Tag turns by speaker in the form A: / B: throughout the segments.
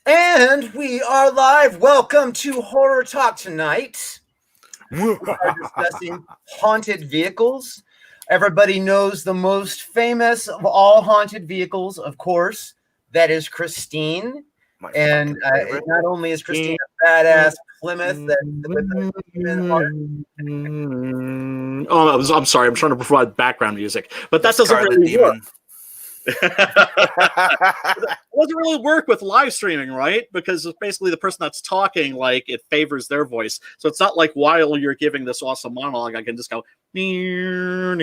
A: And we are live. Welcome to Horror Talk tonight. We are discussing haunted vehicles. Everybody knows the most famous of all haunted vehicles, of course. That is Christine. And not only is Christine a badass Plymouth
B: I'm sorry. I'm trying to provide background music, but that doesn't really work. It doesn't really work with live streaming, right? Because it's basically the person that's talking, like, it favors their voice. So it's not like while you're giving this awesome monologue, I can just go in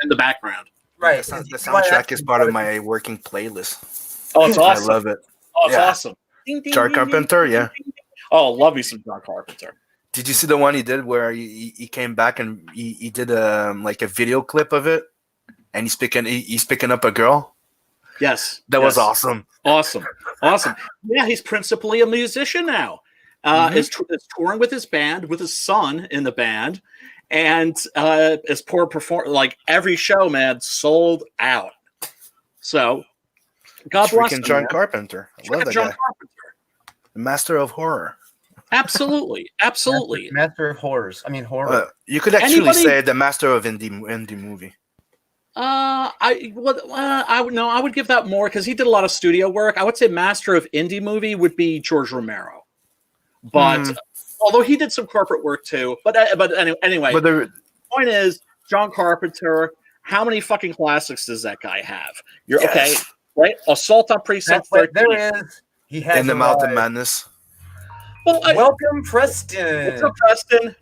B: the background.
A: Right.
C: The soundtrack is part of my working playlist.
B: Oh, it's awesome.
C: I love it.
B: Oh, it's awesome.
C: John Carpenter, yeah.
B: Oh, love me some John Carpenter.
C: Did you see the one he did where he came back and he did like a video clip of it, and he's picking up a girl?
B: Yes,
C: that was awesome.
B: Awesome. Yeah, he's principally a musician now. Is touring with his band, with his son in the band, and is poor perform like every show, man, sold out. So, God bless him,
C: John Carpenter. I love that
B: John
C: guy.
B: Carpenter,
C: the master of horror.
B: Absolutely.
A: Master of horrors. I mean, horror.
C: You could actually say the master of indie movie.
B: I would give that more because he did a lot of studio work. I would say master of indie movie would be George Romero, but although he did some corporate work too. But anyway, the point is John Carpenter. How many fucking classics does that guy have? Okay, right? Assault on Precinct 13.
A: There is. He has
C: In the Mouth of Madness.
A: Well, welcome, Preston.
B: What's up, Preston?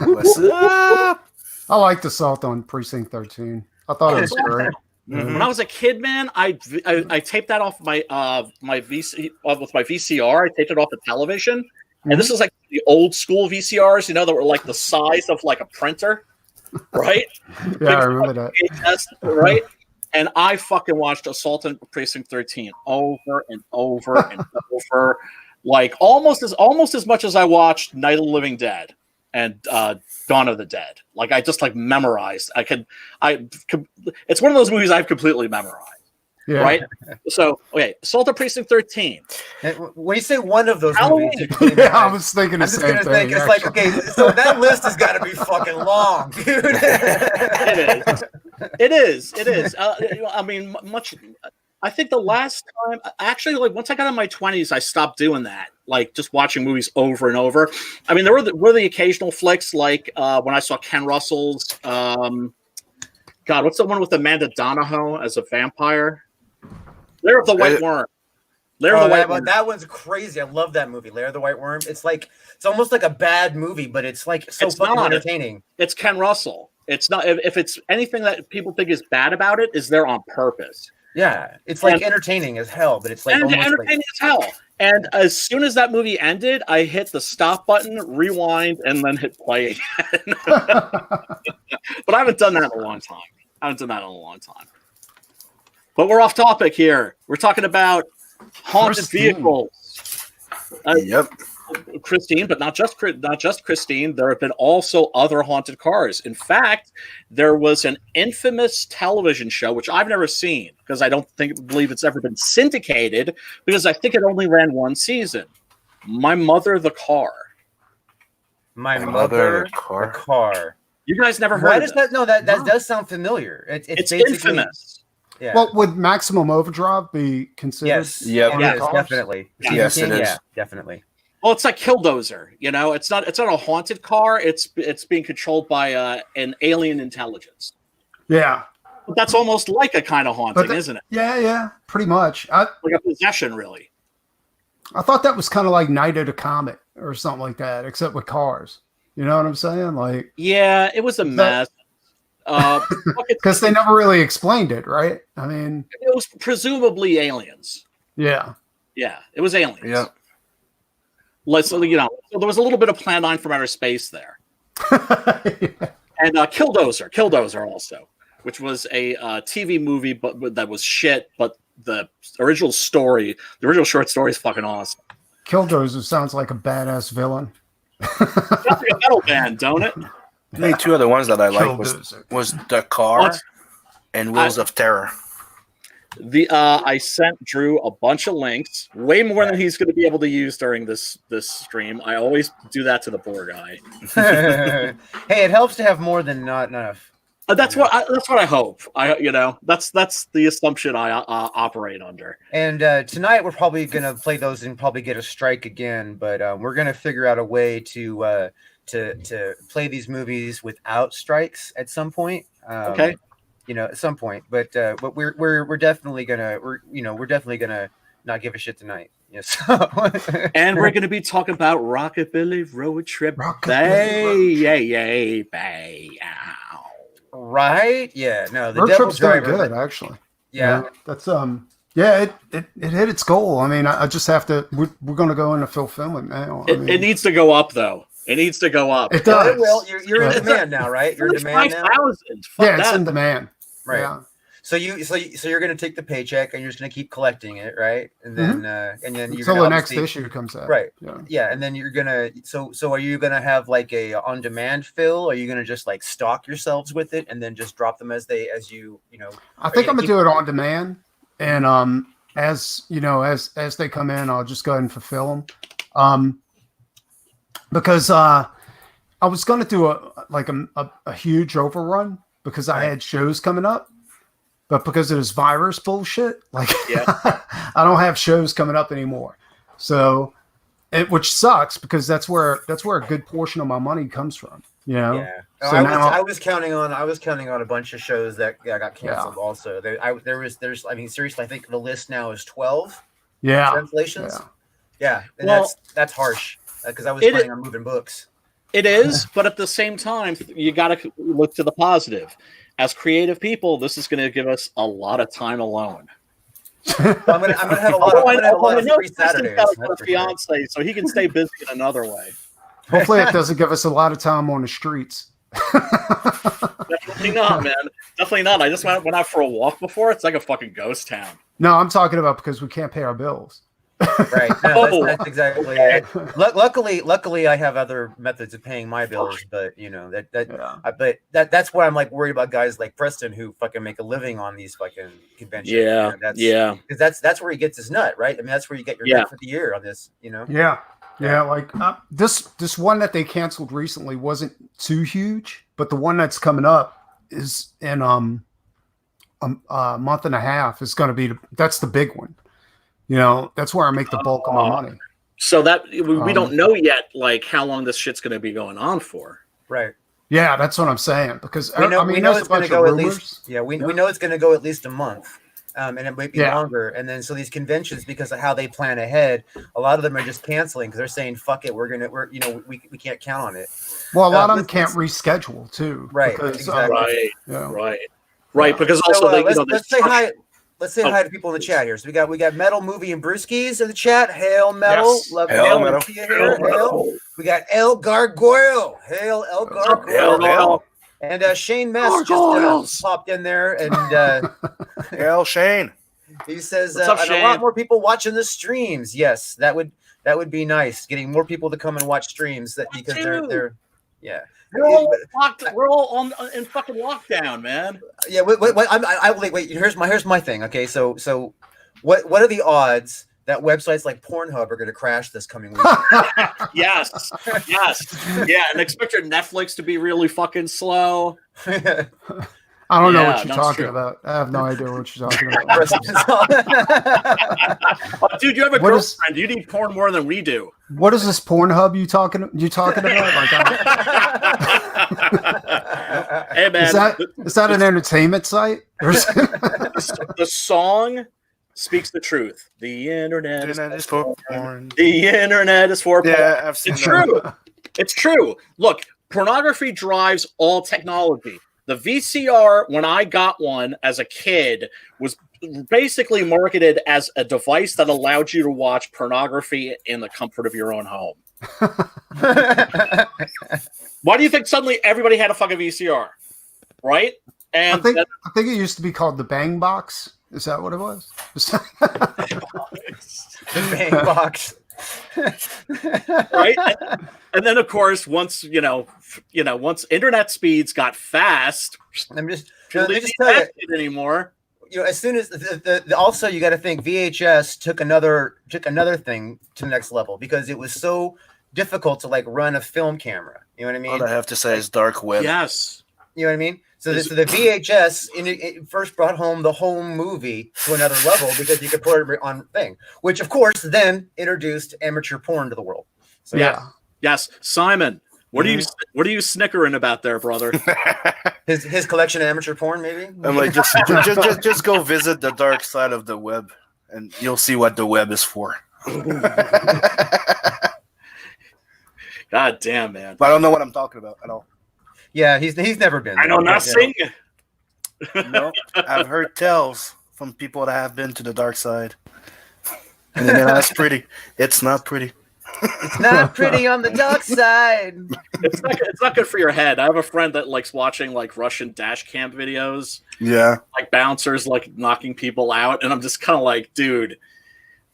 C: What's up?
D: I liked Assault on Precinct 13. I thought it was great.
B: When I was a kid, man, I taped that off my with my VCR. I taped it off the television, and this is like the old school VCRs, that were like the size of like a printer, right?
D: Yeah, I remember that.
B: VHS, right? And I fucking watched Assault on Precinct 13 over and over and over. Like almost as much as I watched Night of the Living Dead and Dawn of the Dead. Like I just memorized. It's one of those movies I've completely memorized. Yeah. Right. So Assault on Precinct 13.
A: When you say one of those movies,
D: I was thinking the same thing.
A: It's like, okay, so that list has got to be fucking long, dude.
B: It is. I mean, much. I think the last time, actually, like once I got in my 20s, I stopped doing that. Like just watching movies over and over. I mean, there were the occasional flicks, like when I saw Ken Russell's. What's the one with Amanda Donohoe as a vampire? Lair of the White Worm.
A: That one's crazy. I love that movie, Lair of the White Worm. It's almost like a bad movie, but it's like fucking entertaining.
B: It's Ken Russell. It's not. If it's anything that people think is bad about it, is there on purpose.
A: Yeah, it's like entertaining as hell, but it's like
B: entertaining as hell. And as soon as that movie ended, I hit the stop button, rewind, and then hit play again. But I haven't done that in a long time. But we're off topic here. We're talking about haunted vehicles.
C: Yep.
B: Christine, but not just Christine. There have been also other haunted cars. In fact, there was an infamous television show which I've never seen because I don't believe it's ever been syndicated because I think it only ran one season. My Mother the Car.
A: My Mother the Car.
B: You guys never heard of
A: that? No, that does sound familiar. It's
B: infamous.
D: Yeah. Well, would Maximum Overdrive be considered?
A: Yes. Yes, definitely.
C: Yes, it is.
A: Yeah, definitely.
B: Well, it's like Killdozer, It's not a haunted car. It's being controlled by an alien intelligence.
D: Yeah,
B: but that's almost like a kind of haunting, isn't it?
D: Yeah, pretty much.
B: Like a possession, really.
D: I thought that was kind of like Night of the Comet or something like that, except with cars. You know what I'm saying? Like,
B: yeah, it was a mess.
D: Because they never really explained it, right? I mean,
B: it was presumably aliens.
D: Yeah,
B: it was aliens.
C: Yeah.
B: So there was a little bit of Plan 9 from Outer Space there. And Killdozer also, which was a TV movie, but that was shit. But the original short story is fucking awesome.
D: Killdozer sounds like a badass villain.
B: Sounds like a metal band, don't it?
C: The two other ones that I like was The Car and Wheels of Terror.
B: I sent Drew a bunch of links, way more than he's going to be able to use during this stream. I always do that to the poor guy.
A: Hey, it helps to have more than not enough.
B: That's what I hope. That's the assumption I operate under.
A: And tonight we're probably gonna play those and probably get a strike again, but we're gonna figure out a way to play these movies without strikes at some point.
B: Okay.
A: At some point, but we're definitely gonna not give a shit tonight. Yes.
B: And we're gonna be talking about Rockabilly Roadtrip.
A: Right? Yeah. No, the
D: Road
A: Devil's
D: Trip's doing
A: Driver.
D: good, actually.
A: Yeah.
D: That's it hit its goal. I mean, I just have to. We're going to go into fulfillment now.
B: It needs to go up, though. It needs to go up.
D: It does.
A: It will. You're in demand now, right? You're in demand now.
B: 5,000.
D: Yeah, it's in demand.
A: Right.
D: Yeah.
A: So you're going to take the paycheck and you're just going to keep collecting it, right? And then you're
D: until the next issue comes out.
A: Right.
D: Yeah.
A: Yeah, and then you're gonna. So are you gonna have like a on demand fill? Or are you gonna just like stock yourselves with it and then just drop them as you?
D: I think I'm gonna do it on demand, and as they come in, I'll just go ahead and fulfill them. Because I was gonna do a huge overrun because I had shows coming up. But because of this virus bullshit, I don't have shows coming up anymore. So, which sucks because that's where a good portion of my money comes from. Yeah.
A: So I was counting on a bunch of shows that got canceled. Also, seriously, I think the list now is 12.
D: Yeah.
A: Translations. Yeah, and that's harsh because I was planning on moving books.
B: It is, but at the same time, you got to look to the positive. As creative people, this is going to give us a lot of time alone.
A: I'm gonna have a lot of free Saturdays.
B: Fiance, so he can stay busy in another way.
D: Hopefully, it doesn't give us a lot of time on the streets.
B: Definitely not, man. Definitely not. I just went out for a walk before. It's like a fucking ghost town.
D: No, I'm talking about because we can't pay our bills.
A: Right. No, that's exactly it. Luckily, I have other methods of paying my bills, but that's why I'm like worried about guys like Preston who fucking make a living on these fucking conventions.
B: Yeah,
A: because that's where he gets his nut, right? I mean, that's where you get your nut for the year on this.
D: Yeah. Like this one that they canceled recently wasn't too huge, but the one that's coming up is in a month and a half. Is going to be that's the big one. That's where I make the bulk of my money.
B: So that we don't know yet, like how long this shit's going to be going on for.
A: Right.
D: Yeah, that's what I'm saying. Because we know
A: it's going to go at least. Yeah, we know it's going to go at least a month, and it might be longer. And then so these conventions, because of how they plan ahead, a lot of them are just canceling because they're saying, "Fuck it, we can't count on it."
D: Well, a lot of them can't reschedule too.
A: Right.
D: Because,
A: exactly.
B: Right. Because also
A: let's say hi. Let's say hi to people in the chat here. So we got Metal Movie and Brewskis in the chat. Hail Metal.
D: Yes.
A: Love
C: Hail
A: Metal. Hail. We got El Gargoyle. Hail El Gargoyle.
C: Hail.
A: And Shane Mess just popped in there. And
C: Hail Shane.
A: He says
B: up,
A: and a lot more people watching the streams. Yes, that would be nice. Getting more people to come and watch streams because they're
B: We're all in fucking lockdown, man.
A: Yeah, wait. Here's my thing. Okay, so what are the odds that websites like Pornhub are going to crash this coming week?
B: Yes. Yeah, and expect your Netflix to be really fucking slow.
D: I don't know what you're talking about. I have no idea what you're talking about.
B: Dude, you have a girlfriend. You need porn more than we do.
D: What is this Pornhub you talking about?
B: Hey man,
D: is that an entertainment site?
B: The song speaks the truth. The internet is for
C: porn.
B: The internet is for porn.
C: Yeah, I've seen
B: it's true. It's true. Look, pornography drives all technology. The VCR, when I got one as a kid, was basically marketed as a device that allowed you to watch pornography in the comfort of your own home. Why do you think suddenly everybody had a fucking VCR? Right? And
D: I think it used to be called the Bang Box. Is that what it was?
A: The Bang Box.
B: Right? And then of course once once internet speeds got fast,
A: let me just tell you
B: anymore.
A: as soon as also you got to think VHS took another thing to the next level because it was so difficult to like run a film camera. You know what I mean?
C: All I have to say is dark web.
B: Yes.
A: You know what I mean? So the VHS it first brought home the home movie to another level because you could put it on thing, which of course then introduced amateur porn to the world. So
B: Yes, Simon. What are you snickering about there, brother?
A: his collection of amateur porn, maybe.
C: I'm like, just go visit the dark side of the web, and you'll see what the web is for.
B: God damn, man!
C: But I don't know what I'm talking about at all.
A: Yeah, he's never been.
B: I know nothing.
C: No, I've heard tales from people that have been to the dark side, and that's pretty. It's not pretty.
A: It's not pretty on the dark side.
B: It's not good for your head. I have a friend that likes watching like Russian dash cam videos.
C: Yeah,
B: like bouncers like knocking people out, and I'm just kind of like, dude,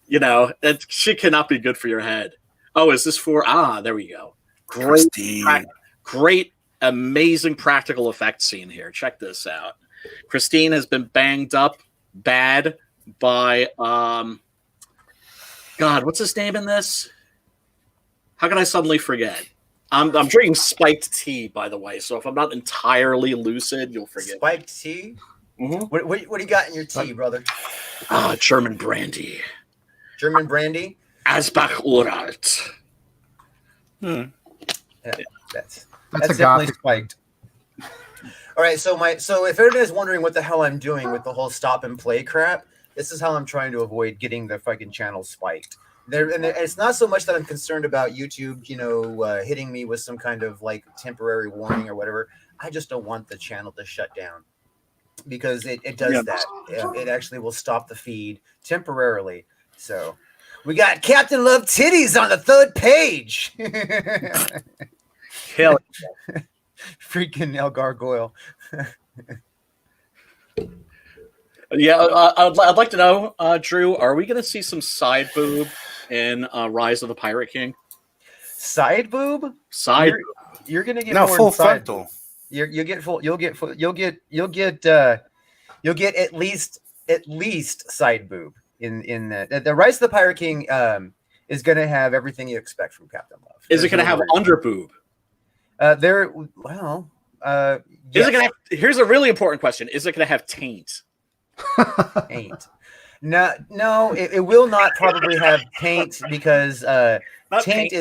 B: it shit cannot be good for your head. Oh, is this for? There we go. Great, amazing practical effects scene here. Check this out. Christine has been banged up bad by God, what's his name in this? How can I suddenly forget? I'm drinking spiked tea, by the way. So if I'm not entirely lucid, you'll forget.
A: Spiked tea?
B: Mm-hmm.
A: What do you got in your tea, brother?
B: German brandy.
A: German brandy?
B: Asbach Uralt.
A: Yeah, that's
D: a
A: definitely
D: gothic.
A: spiked. All right, so if anybody's wondering what the hell I'm doing with the whole stop and play crap, this is how I'm trying to avoid getting the fucking channel spiked. And it's not so much that I'm concerned about YouTube, hitting me with some kind of like temporary warning or whatever. I just don't want the channel to shut down because it does that. It actually will stop the feed temporarily. So we got Captain Love Titties on the third page.
B: Hell.
A: Freaking El Gargoyle.
B: Yeah, I'd like to know, Drew, are we going to see some side boob in Rise of the Pirate King?
A: Side boob? You're going to get more
C: full
A: side
C: frontal.
A: boob. You'll get full. You'll get at least side boob in that. The Rise of the Pirate King is going to have everything you expect from Captain Love.
B: Is it going to have under boob?
A: Is
B: it going to have? Here's a really important question: is it going to have taint?
A: Taint. No, it will not probably have taint because taint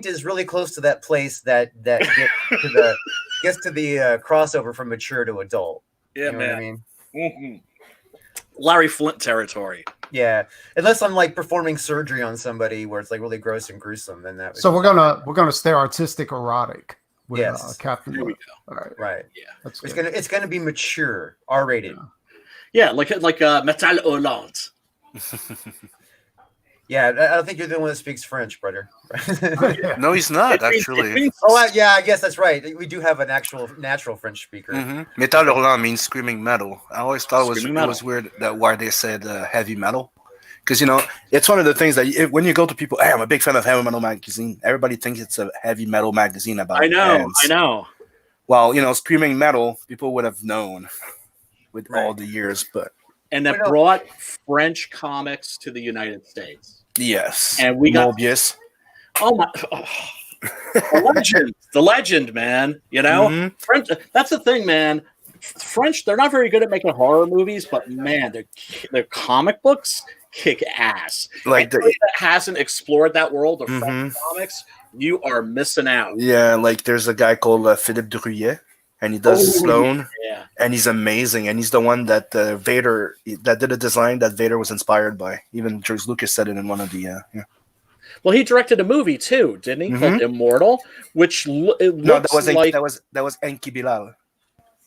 A: is really close to that place that gets to the crossover from mature to adult.
B: Yeah,
A: you know
B: man.
A: What I mean?
B: Mm-hmm. Larry Flint territory.
A: Yeah, unless I'm like performing surgery on somebody where it's like really gross and gruesome, then that.
D: So we're gonna stay artistic erotic with Captain.
B: There we
D: Love.
B: go.
D: All right.
A: Right.
B: Yeah.
A: It's gonna be mature, R-rated.
B: Yeah, like Metal Hollande.
A: Yeah, I don't think you're the one that speaks French, brother.
C: No, he's not actually.
A: Yeah, I guess that's right. We do have an actual natural French speaker.
C: Mm-hmm. Metal Hurlant means screaming metal. I always thought it was weird that why they said heavy metal, because it's one of the things that when you go to people, hey, I'm a big fan of heavy metal magazine. Everybody thinks it's a heavy metal magazine about.
B: I know.
C: bands.
B: I know.
C: Well, screaming metal, people would have known with all the years, but.
B: And that brought French comics to the United States.
C: Yes.
B: And we got
C: Mobius.
B: Oh my! The legend, man.
C: Mm-hmm.
B: French. That's the thing, man. French. They're not very good at making horror movies, but man, their comic books kick ass.
C: Like
B: that hasn't explored that world of French comics, you are missing out.
C: Yeah, like there's a guy called Philippe Drouillet, and he does Sloane, and he's amazing, and he's the one that Vader that did a design that Vader was inspired by. Even George Lucas said it in one of the.
B: Well, he directed a movie too, didn't he? Called Immortal, which
C: that was Enki Bilal.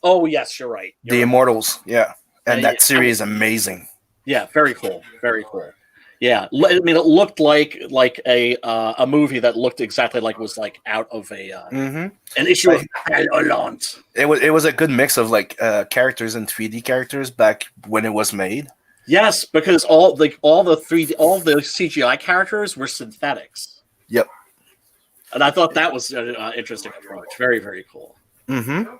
B: Oh yes, you're right.
C: The Immortals, and that series is amazing.
B: Yeah, very cool, very cool. Yeah, I mean, it looked like a movie that looked exactly like it was like out of an issue of Hollande.
C: It was a good mix of like characters and 3D characters back when it was made.
B: Yes, because all the CGI characters were synthetics.
C: Yep.
B: And I thought that was an interesting approach. Very, very cool.
C: Mm-hmm.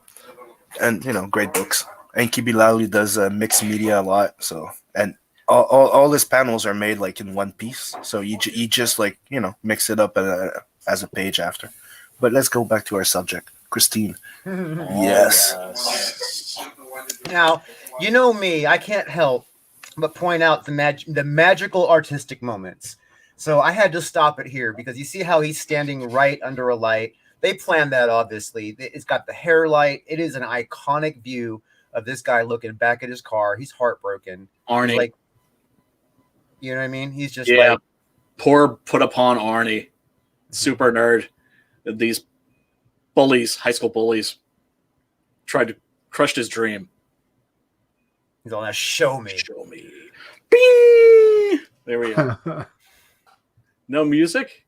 C: And great books. And Kibilali does mixed media a lot. So and all his panels are made like in one piece. So you just like mix it up as a page after. But let's go back to our subject, Christine. Yes.
A: Now, you know me, I can't help but point out the magical artistic moments. So I had to stop it here because you see how he's standing right under a light. They planned that, obviously. It's got the hair light. It is an iconic view of this guy looking back at his car. He's heartbroken.
B: Arnie.
A: He's like, you know what I mean? He's just
B: yeah,
A: like,
B: poor put upon Arnie, super nerd. These bullies, high school bullies, tried to crush his dream.
A: he's all that, show me.
B: Show me. Bing! There we go. No music?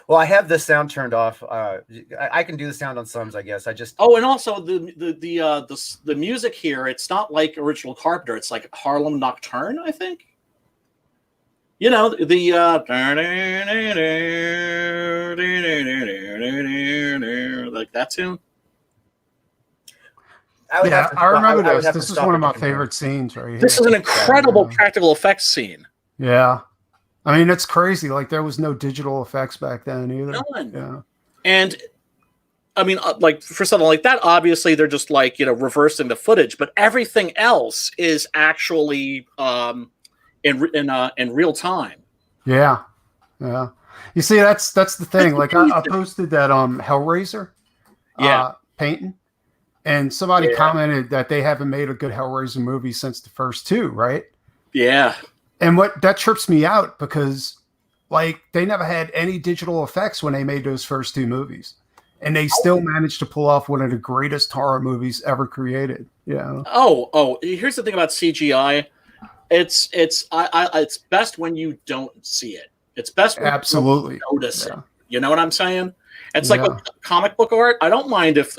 A: Well, I have the sound turned off. I can do the sound on some, I guess. I just
B: and also the music here. It's not like original Carpenter. It's like Harlem Nocturne, I think. You know the like that tune.
D: I remember this. This is one of my favorite scenes right here.
B: This is an incredible practical effects scene.
D: Yeah. I mean, it's crazy. Like, there was no digital effects back then either.
B: None.
D: Yeah.
B: And I mean, like for something like that, obviously they're just like reversing the footage, but everything else is actually in real time.
D: Yeah, yeah. You see, that's the thing. Like, I posted that Hellraiser, painting, and somebody commented that they haven't made a good Hellraiser movie since the first two, right?
B: Yeah.
D: And what that trips me out because, like, they never had any digital effects when they made those first two movies, and they still managed to pull off one of the greatest horror movies ever created. Yeah.
B: Oh. Here's the thing about CGI. It's best when you don't see it. It's best when
D: absolutely
B: you don't notice it. You know what I'm saying? It's like with comic book art. I don't mind if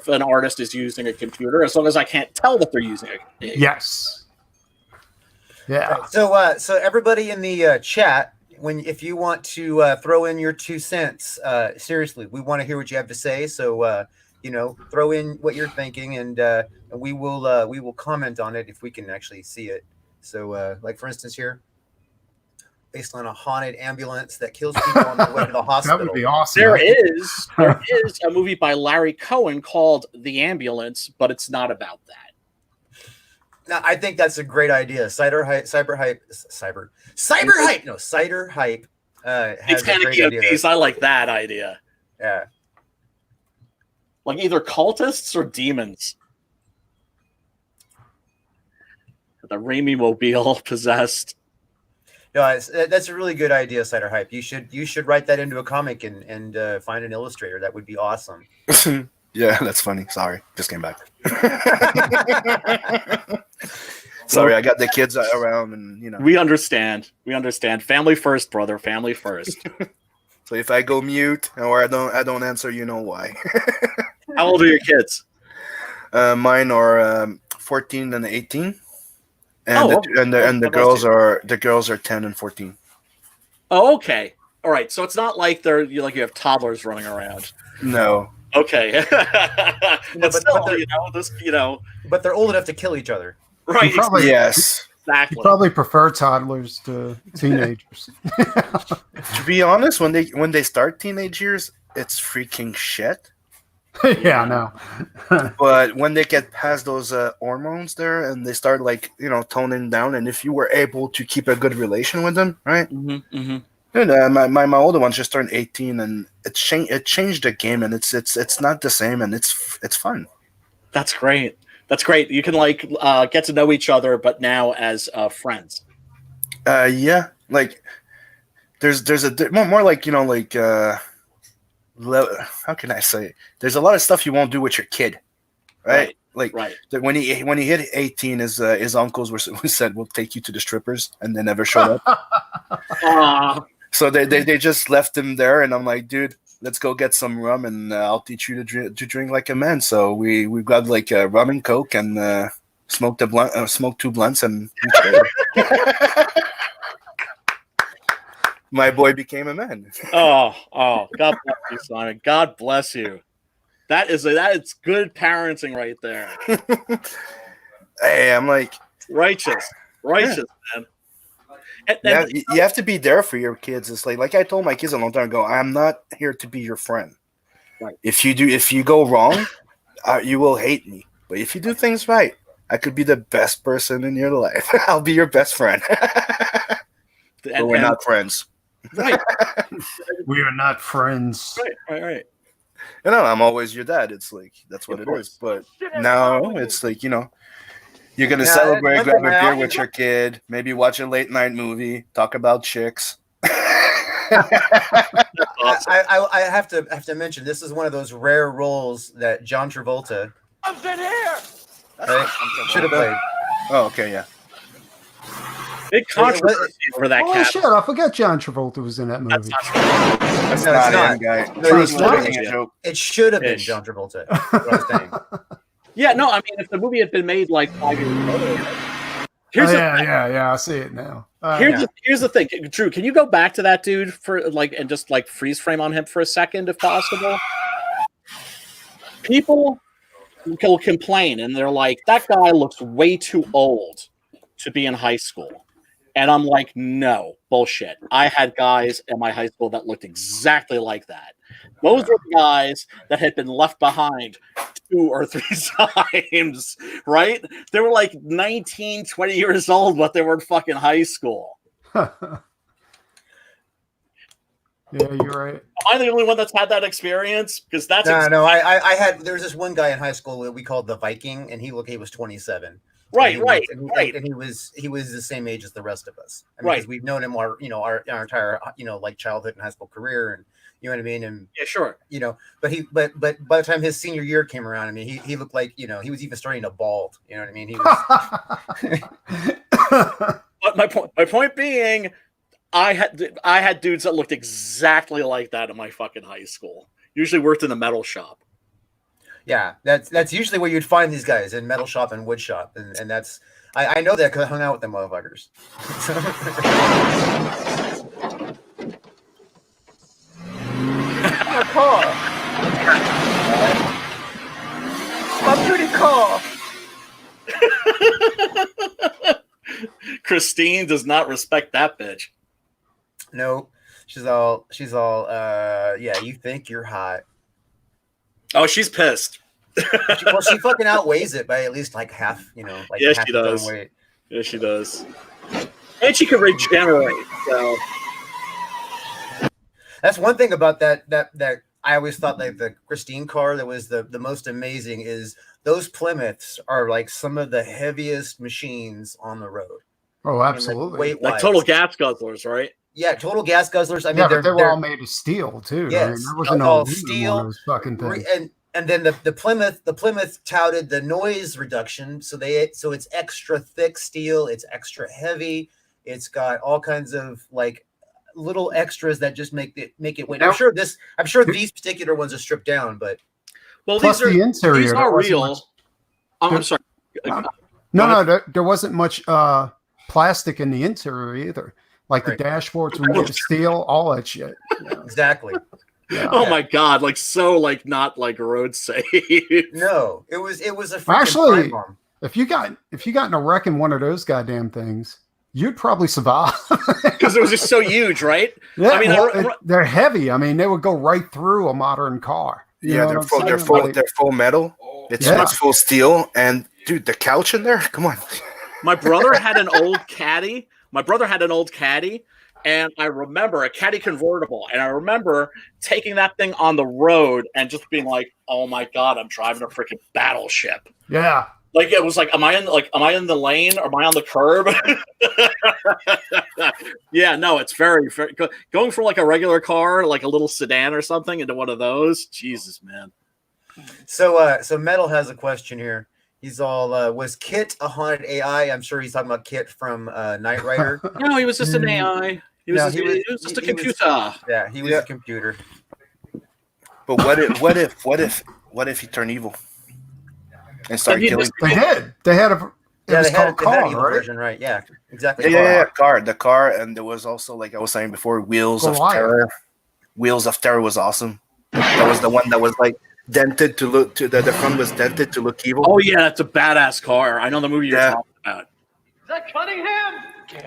B: an artist is using a computer as long as I can't tell that they're using it.
D: Yes. Yeah.
A: So everybody in the chat, if you want to throw in your 2 cents, seriously, we want to hear what you have to say. So throw in what you're thinking, and we will comment on it if we can actually see it. So, like for instance, here, based on a haunted ambulance that kills people on their way to the hospital.
D: That would be awesome.
B: There is a movie by Larry Cohen called The Ambulance, but it's not about that.
A: Now, I think that's a great idea. Cider Hype. No, Cider Hype has a great idea.
B: I like that idea.
A: Yeah.
B: Like either cultists or demons. The Raimi Mobile possessed.
A: No, that's a really good idea, Cider Hype. You should write that into a comic and find an illustrator. That would be awesome.
C: Yeah, that's funny. Sorry, just came back. Sorry, I got the kids around, and
B: We understand. Family first, brother. Family first.
C: So if I go mute or I don't answer, you know why.
B: How old are your kids?
C: Mine are 14 and 18, and the girls are 10 and 14.
B: Oh, okay. All right. So it's not like you have toddlers running around.
C: No.
B: Okay. But
A: they're old enough to kill each other.
B: Right.
C: Yes.
B: Exactly.
D: You probably prefer toddlers to teenagers.
C: To be honest, when they start teenage years, it's freaking shit.
D: Yeah, no.
C: But when they get past those hormones there and they start toning down, and if you were able to keep a good relation with them, right?
B: Mm-hmm, mm-hmm.
C: Dude, my older one just turned 18, and it changed the game, and it's not the same, and it's fun.
B: That's great. You can get to know each other, but now as friends.
C: Yeah, like there's a more how can I say? There's a lot of stuff you won't do with your kid, right? When he hit 18, his uncles who said we'll take you to the strippers, and they never showed up. So they just left him there, and I'm like, dude, let's go get some rum, and I'll teach you to drink like a man. So we got rum and coke, and smoked 2 blunts, and my boy became a man.
B: Oh, God bless you, Simon. God bless you. That is good parenting right there.
C: Hey, I'm like,
B: righteous, man. And
C: you have to be there for your kids. It's like I told my kids a long time ago, I'm not here to be your friend.
B: Right.
C: If you go wrong, you will hate me. But if you do things right, I could be the best person in your life. I'll be your best friend. But we're not friends.
B: Right.
D: We are not friends.
B: Right.
C: You know, I'm always your dad. It's like, that's what it is. But now it's like, you know, you're going to celebrate, grab a beer with your kid, maybe watch a late night movie, talk about chicks.
B: Awesome.
A: I have to mention, this is one of those rare roles that John Travolta should have played.
C: Oh, okay, yeah.
B: Big controversy over that
D: Oh
B: cat.
D: shit! I forgot John Travolta was in that movie.
C: That's
A: No,
C: not
A: it's not.
C: him, guy.
A: No,
C: He's
A: it's not.
C: making a joke.
A: It should have been
B: Ish.
A: John Travolta. That's what I'm saying.
B: Yeah, no, I mean, if the movie had been made like 5 years ago.
D: Yeah, I see it now.
B: Here's the thing, Drew. Can you go back to that dude for and just freeze frame on him for a second, if possible? People will complain, and they're like, "That guy looks way too old to be in high school," and I'm like, "No, bullshit. I had guys in my high school that looked exactly like that. Those were the guys that had been left behind 2 or 3 times, right? They were like 19, 20 years old, but they were in fucking high school."
D: Yeah, you're right.
B: Am I the only one that's had that experience? Because that's
A: No. I had. There was this one guy in high school that we called the Viking, and he was 27.
B: right.
A: And he was the same age as the rest of us. I mean,
B: Right.
A: because we've known him our entire childhood and high school career, and you know what I mean. And
B: Yeah, sure.
A: but by the time his senior year came around, I mean, he looked like he was even starting to bald. You know what I mean? He was.
B: But my point being, I had dudes that looked exactly like that in my fucking high school. Usually worked in the metal shop.
A: Yeah, that's usually where you'd find these guys, in metal shop and wood shop, and that's I know that because I hung out with them motherfuckers. My car, my pretty car.
B: Christine does not respect that bitch.
A: No, she's all yeah. You think you're hot?
B: Oh, she's pissed.
A: Well, she fucking outweighs it by at least like half.
B: Yeah,
A: half
B: she
A: the
B: does.
A: weight.
B: Yeah, she does. And she can regenerate. So
A: That's one thing about that I always thought, like, the Christine car that was the most amazing is those Plymouths are like some of the heaviest machines on the road.
D: Oh, absolutely.
B: like total gas guzzlers, right?
A: Yeah, total gas guzzlers. I mean,
D: Yeah, but they were all made of steel too.
A: Yes,
D: I mean, there wasn't
A: all
D: no
A: steel.
D: on those fucking things.
A: And then the Plymouth touted the noise reduction, so it's extra thick steel, it's extra heavy, it's got all kinds of like little extras that just make it win. I'm sure these particular ones are stripped down, but
D: plus
B: these
D: the interior,
B: these are real. I'm sorry.
D: No, there wasn't much plastic in the interior either. Like the dashboards were made of steel, all that shit.
A: Yeah. Exactly.
D: Yeah.
B: Oh my god! Not like road safe.
A: No, it was a freaking
D: Actually,
A: time bomb.
D: if you got in a wreck in one of those goddamn things, you'd probably survive
B: because it was just so huge, right?
D: Yeah,
B: I mean,
D: they're heavy. I mean, they would go right through a modern car.
C: Yeah, they're full metal. It's full steel, and dude, the couch in there. Come on.
B: My brother had an old caddy. And I remember a caddy convertible, and I remember taking that thing on the road and just being like, "Oh my god, I'm driving a freaking battleship!"
D: Yeah,
B: like it was like, am I in the lane? Or am I on the curb? Yeah, no, it's very, very going from like a regular car, like a little sedan or something, into one of those. Jesus, man.
A: So Metal has a question here. He's all, was Kit a haunted AI? I'm sure he's talking about Kit from Knight Rider.
B: No, he was just an AI. He was just a computer.
A: He was a computer.
C: But what if he turned evil and started killing?
D: They did. They had a. They had an evil
A: version, right? Yeah, exactly.
C: Yeah, the car, and there was also, like I was saying before, Wheels of Terror. Wheels of Terror was awesome. That was the one that was like dented to look to the front was dented to look evil.
B: Oh yeah, that's a badass car. I know the movie you're
C: Yeah.
B: talking about.
E: Is that Cunningham?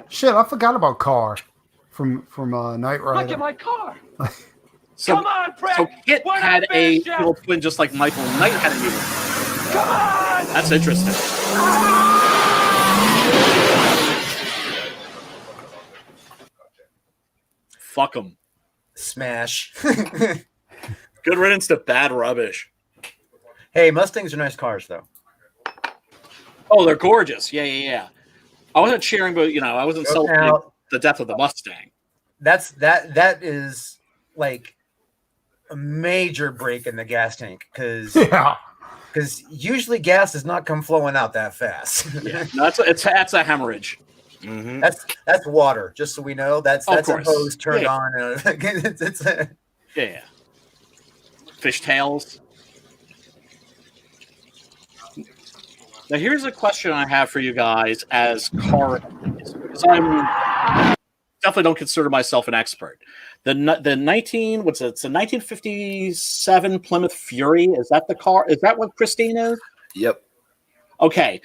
D: Shit, I forgot about Carr from Knight
E: Look
D: Rider.
E: at my car.
B: So,
E: Come on, Brett.
B: so Kit
E: What
B: had
E: up,
B: a
E: Bishop?
B: evil twin just like Michael Knight had an evil twin.
E: Come on.
B: That's interesting. Fuck them.
A: Smash.
B: Good riddance to bad rubbish.
A: Hey, Mustangs are nice cars, though.
B: Oh, they're gorgeous. Yeah. I wasn't cheering, but I wasn't celebrating
A: Now,
B: the death of the Mustang.
A: that is like a major break in the gas tank because
D: Yeah.
A: usually gas does not come flowing out that fast.
B: Yeah, no, that's a hemorrhage.
C: Mm-hmm.
A: That's water. Just so we know, that's a
B: course.
A: hose turned
B: Yeah.
A: on. It's a,
B: Yeah. Fishtails. Now, here's a question I have for you guys as car enthusiasts, because I'm definitely don't consider myself an expert. The 1957 Plymouth Fury, is that the car? Is that what Christine is?
C: Yep.
B: Okay.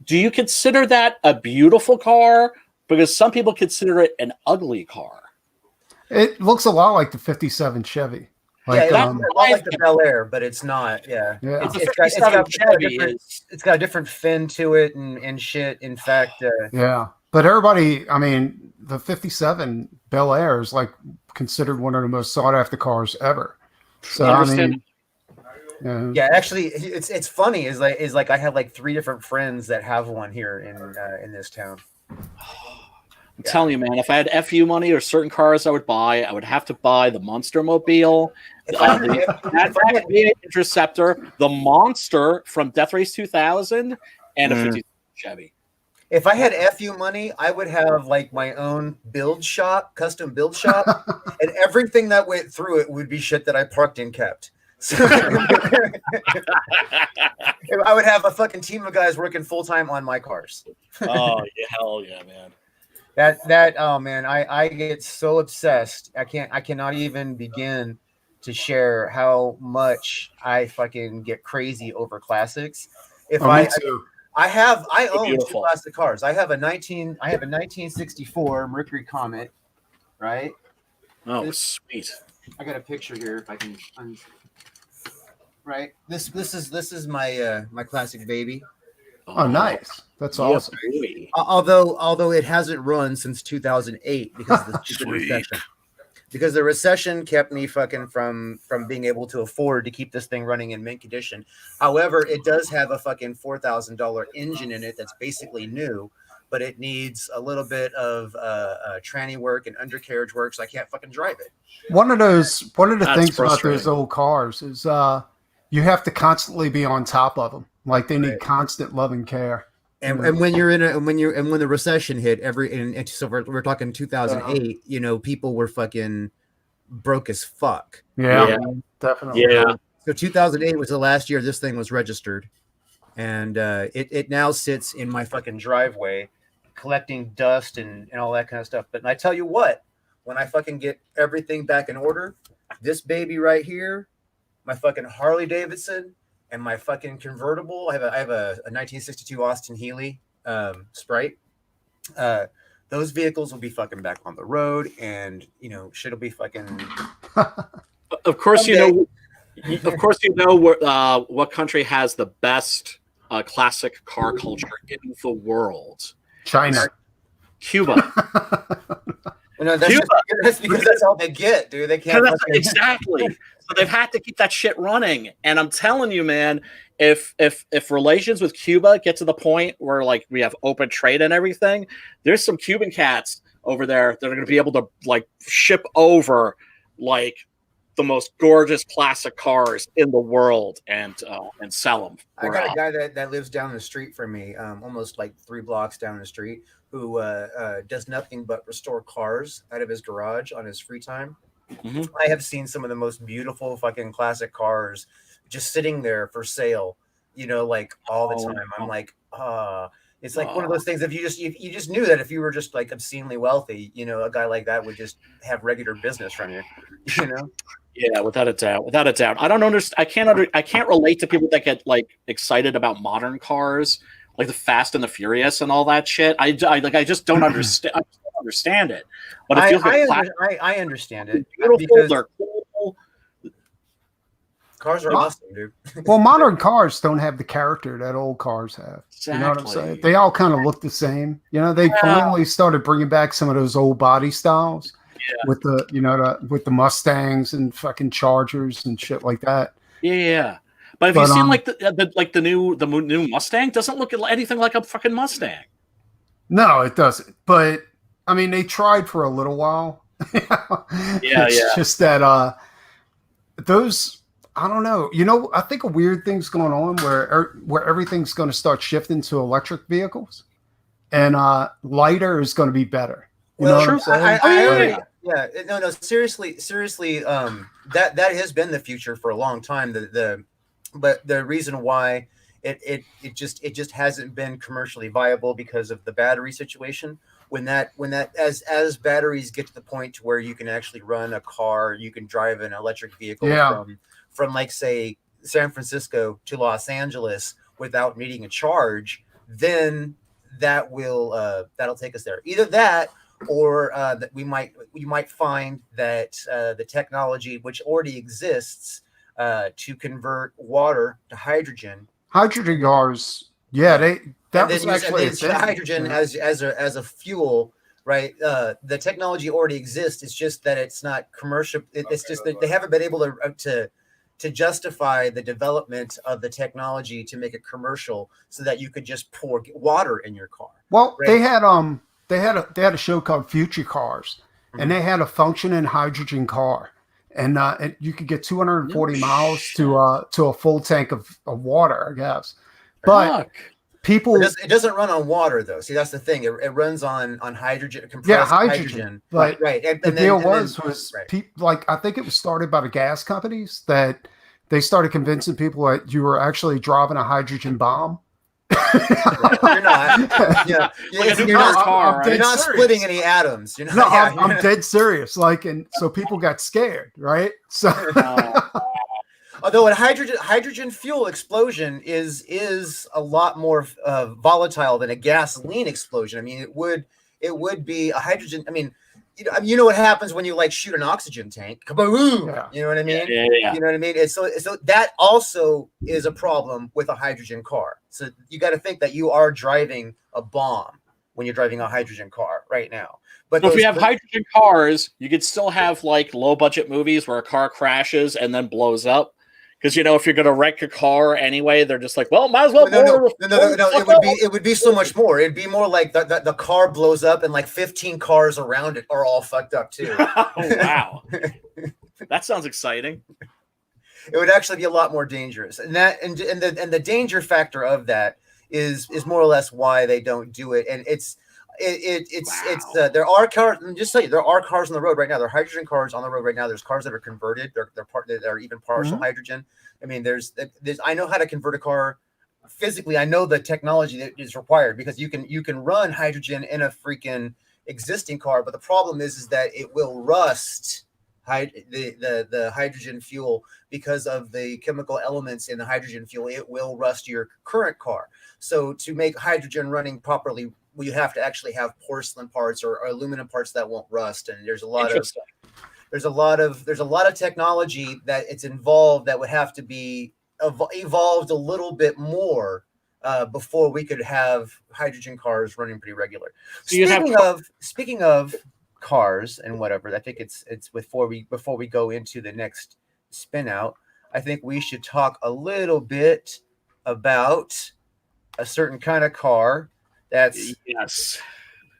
B: Do you consider that a beautiful car? Because some people consider it an ugly car.
D: It looks a lot like the 57 Chevy. Like,
A: yeah, it's a lot like the Bel Air, but it's not. Yeah,
D: Yeah.
A: It's,
B: The
A: it's got, it's
B: 57
A: got
B: Chevy
A: it's got a different fin to it and shit. In fact,
D: yeah. But everybody, I mean, the 57 Bel Air is like considered one of the most sought after cars ever. So, I mean,
A: yeah, actually, it's funny. Is like I have like 3 different friends that have one here in this town.
B: I'm telling you, man, if I had FU money or certain cars I would have to buy the Monster Mobile,
A: If I had-
B: that V8 Interceptor, the Monster from Death Race 2000, and a 50 Chevy.
A: If I had FU money, I would have like my own custom build shop, and everything that went through it would be shit that I parked and kept. So I would have a fucking team of guys working full time on my cars.
B: Oh, yeah, hell yeah, man.
A: Oh man, I get so obsessed. I cannot even begin to share how much I fucking get crazy over classics. If I own
B: beautiful.
A: 2 classic cars. I have a 1964 Mercury Comet, right?
B: Oh, sweet.
A: I got a picture here if I can right. This is my my classic baby.
D: oh, nice. That's awesome.
B: Boy.
A: Although it hasn't run since 2008 because of the stupid recession. Because the recession kept me fucking from being able to afford to keep this thing running in mint condition. However, it does have a fucking $4,000 engine in it that's basically new, but it needs a little bit of tranny work and undercarriage work, so I can't fucking drive it.
D: One of the
B: That's
D: things about
B: frustrating.
D: those old cars is you have to constantly be on top of them. Like they need constant love and care.
A: And when when the recession hit so we're talking 2008, people were fucking broke as fuck.
D: Yeah. Definitely.
B: Yeah.
A: So 2008 was the last year this thing was registered, and it now sits in my fucking driveway, collecting dust and all that kind of stuff. But I tell you what, when I fucking get everything back in order, this baby right here, my fucking Harley Davidson, and my fucking convertible. I have a 1962 Austin Healey Sprite. Those vehicles will be fucking back on the road, and shit'll be fucking.
B: Of course, what country has the best classic car culture in the world?
D: China.
B: Cuba.
A: That's because that's all they get, dude. They can't.
B: Exactly. So they've had to keep that shit running. And I'm telling you, man, if relations with Cuba get to the point where like we have open trade and everything, there's some Cuban cats over there that are going to be able to like ship over like the most gorgeous classic cars in the world and sell them.
A: I got a guy that lives down the street from me, almost like 3 blocks down the street, who does nothing but restore cars out of his garage on his free time.
B: Mm-hmm.
A: I have seen some of the most beautiful fucking classic cars just sitting there for sale, like all the time. I'm like, it's like one of those things. If you just knew that if you were just like obscenely wealthy, a guy like that would just have regular business from you,
B: Yeah, without a doubt. Without a doubt. I don't understand. I can't relate to people that get like excited about modern cars, like the Fast and the Furious and all that shit. I just don't understand. I just don't understand it. But it feels like
A: I understand it
B: beautiful.
A: because
B: They're cool.
A: cars are awesome, dude.
D: Well, modern cars don't have the character that old cars have.
B: Exactly.
D: You know what I'm saying? They all kind of look the same. You know, they finally started bringing back some of those old body styles with the with the Mustangs and fucking Chargers and shit like that.
B: Yeah. But have you seen like the new Mustang? Doesn't look anything like a fucking Mustang.
D: No, it doesn't. But I mean, they tried for a little while. It's just that those. I don't know. You know, I think a weird thing's going on where everything's going to start shifting to electric vehicles, and lighter is going to be better. You know what I'm saying?
A: No, seriously. That has been the future for a long time. But the reason why it just hasn't been commercially viable because of the battery situation. As batteries get to the point where you can actually run a car, you can drive an electric vehicle from like say San Francisco to Los Angeles without needing a charge, then that'll take us there. Either that or that we might find that the technology which already exists to convert water to hydrogen.
D: Hydrogen cars, that was actually
A: hydrogen as a fuel, right? The technology already exists. It's just that it's not commercial. It's just that they haven't been able to justify the development of the technology to make it commercial, so that you could just pour water in your car.
D: Well, right? they had a show called Future Cars, and they had a functioning hydrogen car, and you could get 240 miles to a full tank of water, I guess. But people,
A: it doesn't run on water though. See, that's the thing. It runs on hydrogen, compressed hydrogen.
D: But
A: right.
D: And the deal was people, like, I think it was started by the gas companies that they started convincing people that you were actually driving a hydrogen bomb.
A: You're not. You're not splitting any atoms. You're not,
D: I'm dead serious. Like, and so people got scared, right? So,
A: although a hydrogen fuel explosion is a lot more volatile than a gasoline explosion. I mean, it would be a hydrogen. I mean, you know what happens when you like shoot an oxygen tank? Kaboom! Yeah. You know what I mean?
B: Yeah.
A: You know what I mean? And so that also is a problem with a hydrogen car. So you got to think that you are driving a bomb when you're driving a hydrogen car right now. But
B: if you have hydrogen cars, you could still have like low budget movies where a car crashes and then blows up. Because if you're gonna wreck your car anyway, they're just like, well, might as well.
A: No. It would be so much more. It'd be more like the car blows up and like 15 cars around it are all fucked up too.
B: Oh, wow, that sounds exciting.
A: It would actually be a lot more dangerous, and the danger factor of that is more or less why they don't do it. And there are cars. Just say there are cars on the road right now. There are hydrogen cars on the road right now. There's cars that are converted. They're even partial hydrogen. I mean, there's I know how to convert a car physically. I know the technology that is required because you can run hydrogen in a freaking existing car. But the problem is that it will rust the hydrogen fuel because of the chemical elements in the hydrogen fuel. It will rust your current car. So to make hydrogen running properly, you have to actually have porcelain parts or aluminum parts that won't rust. And there's a lot of technology that it's involved that would have to be evolved a little bit more before we could have hydrogen cars running pretty regular. Speaking of cars and whatever, I think it's before we go into the next spin out, I think we should talk a little bit about a certain kind of car that's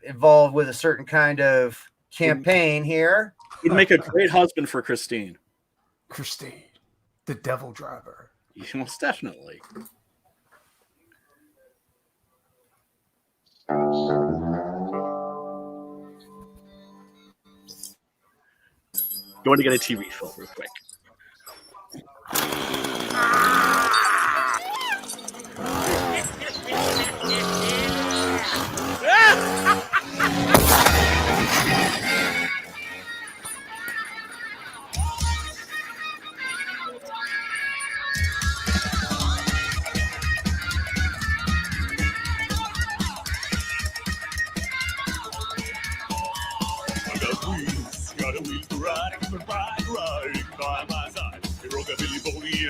A: involved with a certain kind of campaign here.
B: You'd make a great husband for Christine.
D: Christine, the devil driver.
B: Most definitely. Going to get a TV fill real quick.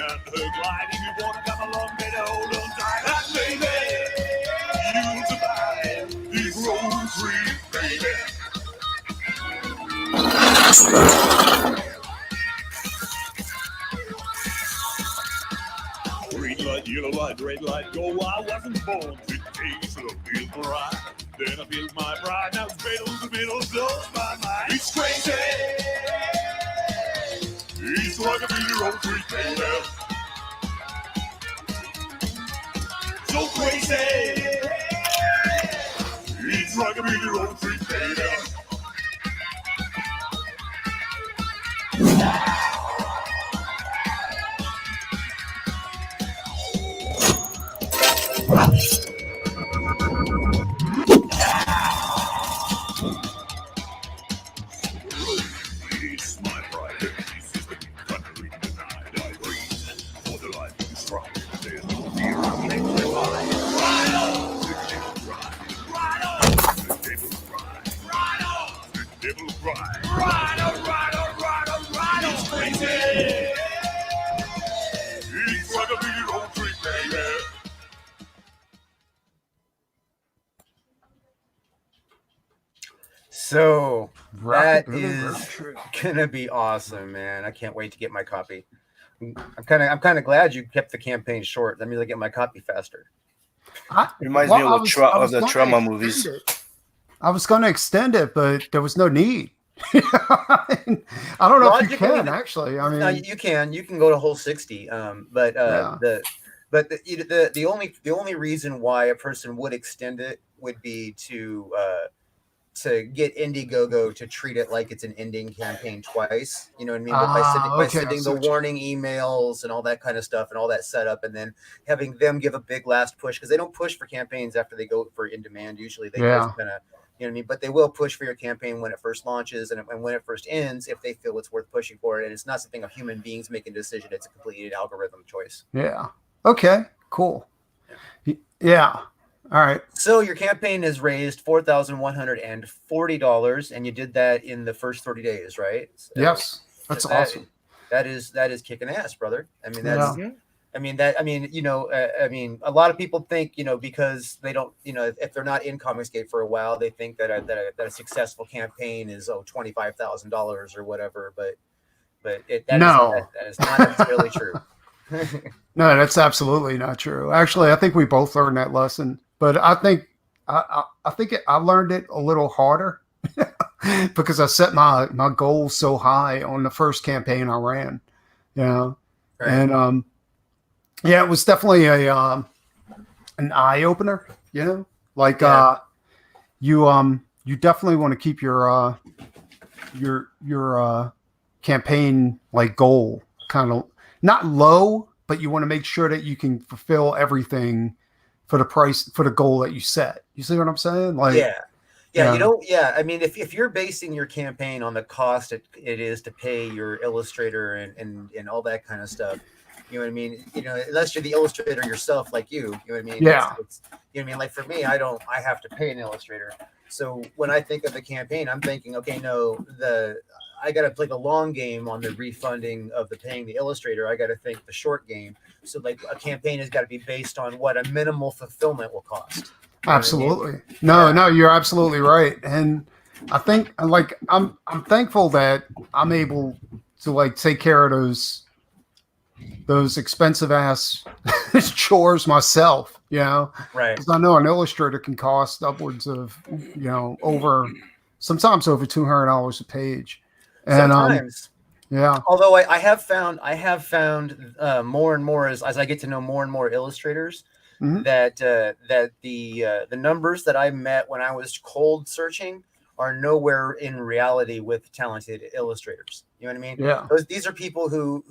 F: and her glide. If you wanna come along, better hold on tight. And baby, you'll survive this road trip, baby. Green light, yellow light, red light, go. I wasn't born to taste the real pride. Then I built my pride. Now it's middle to middle, blows my mind. It's crazy. It's like a big road trip, baby. So crazy. It's like a big road trip, baby. It's my pride. This is the country denied. I breathe for the life of the strong. There's no fear of making it right. Right on! The devil cry. Right on! The devil cry. Right on! The devil cry. Right on, right on, right on, right on! It's crazy! It's like a big road trip, baby.
A: So that
D: Rockabilly
A: is
D: Roadtrip.
A: gonna be awesome, man. I can't wait to get my copy. I'm kind of glad you kept the campaign short. That means I get my copy faster.
C: Reminds me of the trauma movies.
D: I was going to extend it, but there was no need. I don't know if you can actually. I mean,
A: no, you can go to whole 60. The only reason why a person would extend it would be to get Indiegogo to treat it like it's an ending campaign twice. You know what I mean? By sending the warning emails and all that kind of stuff and all that setup, and then having them give a big last push, because they don't push for campaigns after they go for in demand. Usually they just kind of, you know what I mean? But they will push for your campaign when it first launches and when it first ends, if they feel it's worth pushing for it. And it's not something of human beings making a decision. It's a completely algorithm choice.
D: Yeah. Okay, cool. Yeah. All right.
A: So your campaign has raised $4,140, and you did that in the first 30 days, right? So
D: yes, that's awesome.
A: That is kicking ass, brother. I mean, that's. Yeah. I mean, a lot of people think, because they don't, if they're not in Comicsgate for a while, they think that a successful campaign is $25,000 or whatever. But that is not necessarily true.
D: No, that's absolutely not true. Actually, I think we both learned that lesson. But I think I learned it a little harder because I set my goals so high on the first campaign I ran, right. And it was definitely an eye opener, like you definitely want to keep your campaign like goal kind of not low, but you want to make sure that you can fulfill everything for the price, for the goal that you set. You see what I'm saying? Like,
A: I mean, if you're basing your campaign on the cost it is to pay your illustrator and all that kind of stuff, you know what I mean? Unless you're the illustrator yourself, like you know what I mean?
D: Yeah.
A: It's you know what I mean? Like for me, I have to pay an illustrator. So when I think of the campaign, I'm thinking, okay, no, I got to play the long game on the refunding of the paying the illustrator. I got to think the short game. So like a campaign has got to be based on what a minimal fulfillment will cost.
D: Absolutely. No, you're absolutely right. And I think like I'm thankful that I'm able to like take care of those expensive ass chores myself,
A: right?
D: Because I know an illustrator can cost upwards of sometimes over $200 a page. And
A: sometimes,
D: yeah.
A: Although I have found more and more as I get to know more and more illustrators, mm-hmm. that the numbers that I met when I was cold searching are nowhere in reality with talented illustrators. You know what I mean?
D: Yeah.
A: These are people who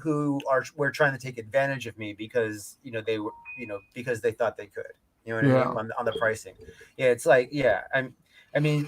A: were trying to take advantage of me because they were because they thought they could. You know what I mean? On the pricing. Yeah, it's like I mean,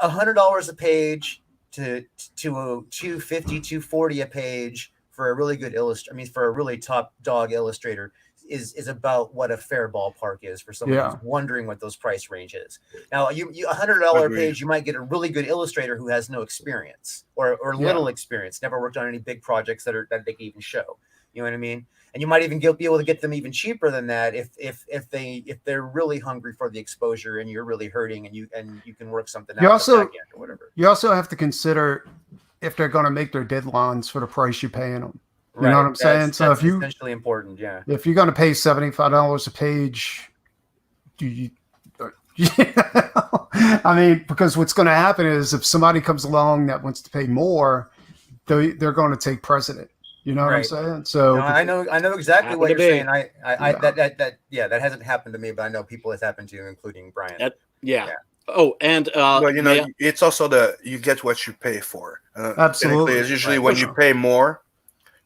A: $100 a page to $250, $240 a page for a really good illustrator. I mean, for a really top dog illustrator is about what a fair ballpark is for someone who's wondering what those price range is. Now, you $100 a page, you might get a really good illustrator who has no experience or little experience, never worked on any big projects that they can even show. You know what I mean? And you might even be able to get them even cheaper than that if they're really hungry for the exposure and you're really hurting and you can work something out
D: also
A: the back end or whatever.
D: You also have to consider if they're going to make their deadlines for the price you're paying them. You
A: Right.
D: know what I'm saying? So
A: that's
D: if you
A: essentially important, yeah.
D: If you're going to pay $75 a page, do you? I mean, because what's going to happen is if somebody comes along that wants to pay more, they're going to take precedent. You know what I'm saying? So
A: no, I know exactly what you're saying. That hasn't happened to me, but I know people it's happened to, including Brian.
B: Yeah. Oh, and
C: but it's also you get what you pay for.
D: Absolutely.
C: It's usually when you pay more,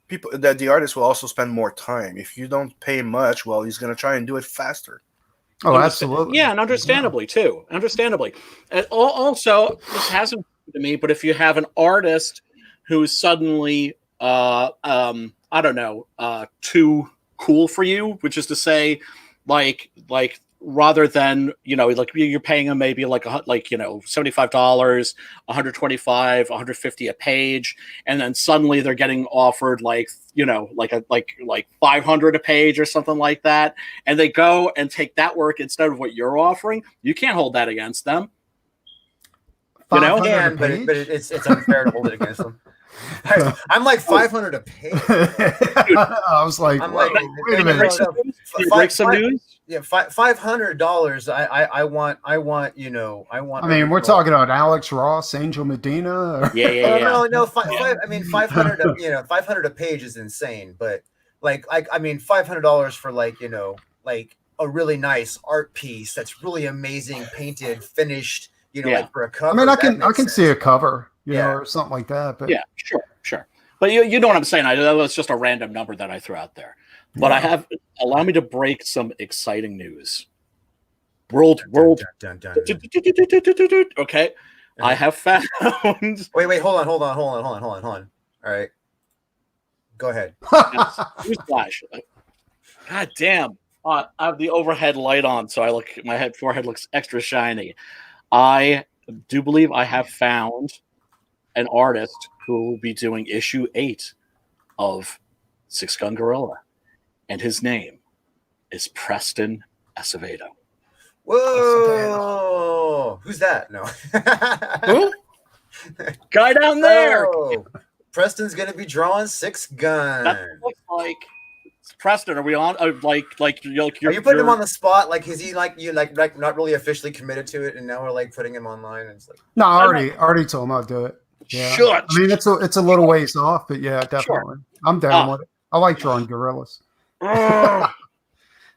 C: the artist will also spend more time. If you don't pay much, well, he's going to try and do it faster.
D: Oh, absolutely.
B: Yeah, and understandably too. Understandably. And also, this hasn't happened to me, but if you have an artist who's suddenly I don't know, too cool for you, which is to say, like rather than like you're paying them maybe like $75, $125, $150 a page, and then suddenly they're getting offered like $500 a page or something like that, and they go and take that work instead of what you're offering. You can't hold that against them.
A: But it's unfair to hold it against them. I'm like 500 a page.
D: I was like, wait a minute.
B: Break some news.
A: Yeah, $500. I want.
D: I mean, we're talking about Alex Ross, Angel Medina. Or...
B: Yeah.
A: No. 500. 500 a page is insane. But $500 for like a really nice art piece that's really amazing, painted, finished. Like for a cover.
D: I mean, I can see a cover. Or something like that. But
B: yeah, sure. But you know what I'm saying. That was just a random number that I threw out there. But allow me to break some exciting news. World.
A: Dun.
B: Okay. I have found.
A: Wait. Hold on. All right. Go ahead.
B: Newsflash. God damn. I have the overhead light on, so my forehead looks extra shiny. I do believe I have found an artist who will be doing issue 8 of Six Gun Gorilla, and his name is Preston Acevedo.
A: Whoa! Who's that? No.
B: Who? Guy down there.
A: Oh, Preston's gonna be drawing Six Gun.
B: That looks like Preston. Are we on? Are you
A: putting him on the spot? Like, is he not really officially committed to it, and now we're putting him online? And it's like,
D: no, I already told him I'll do it. Yeah.
B: Shut.
D: I mean, it's a little ways off, but yeah, definitely.
B: Sure.
D: I'm down with it. I like drawing gorillas.
B: Yeah,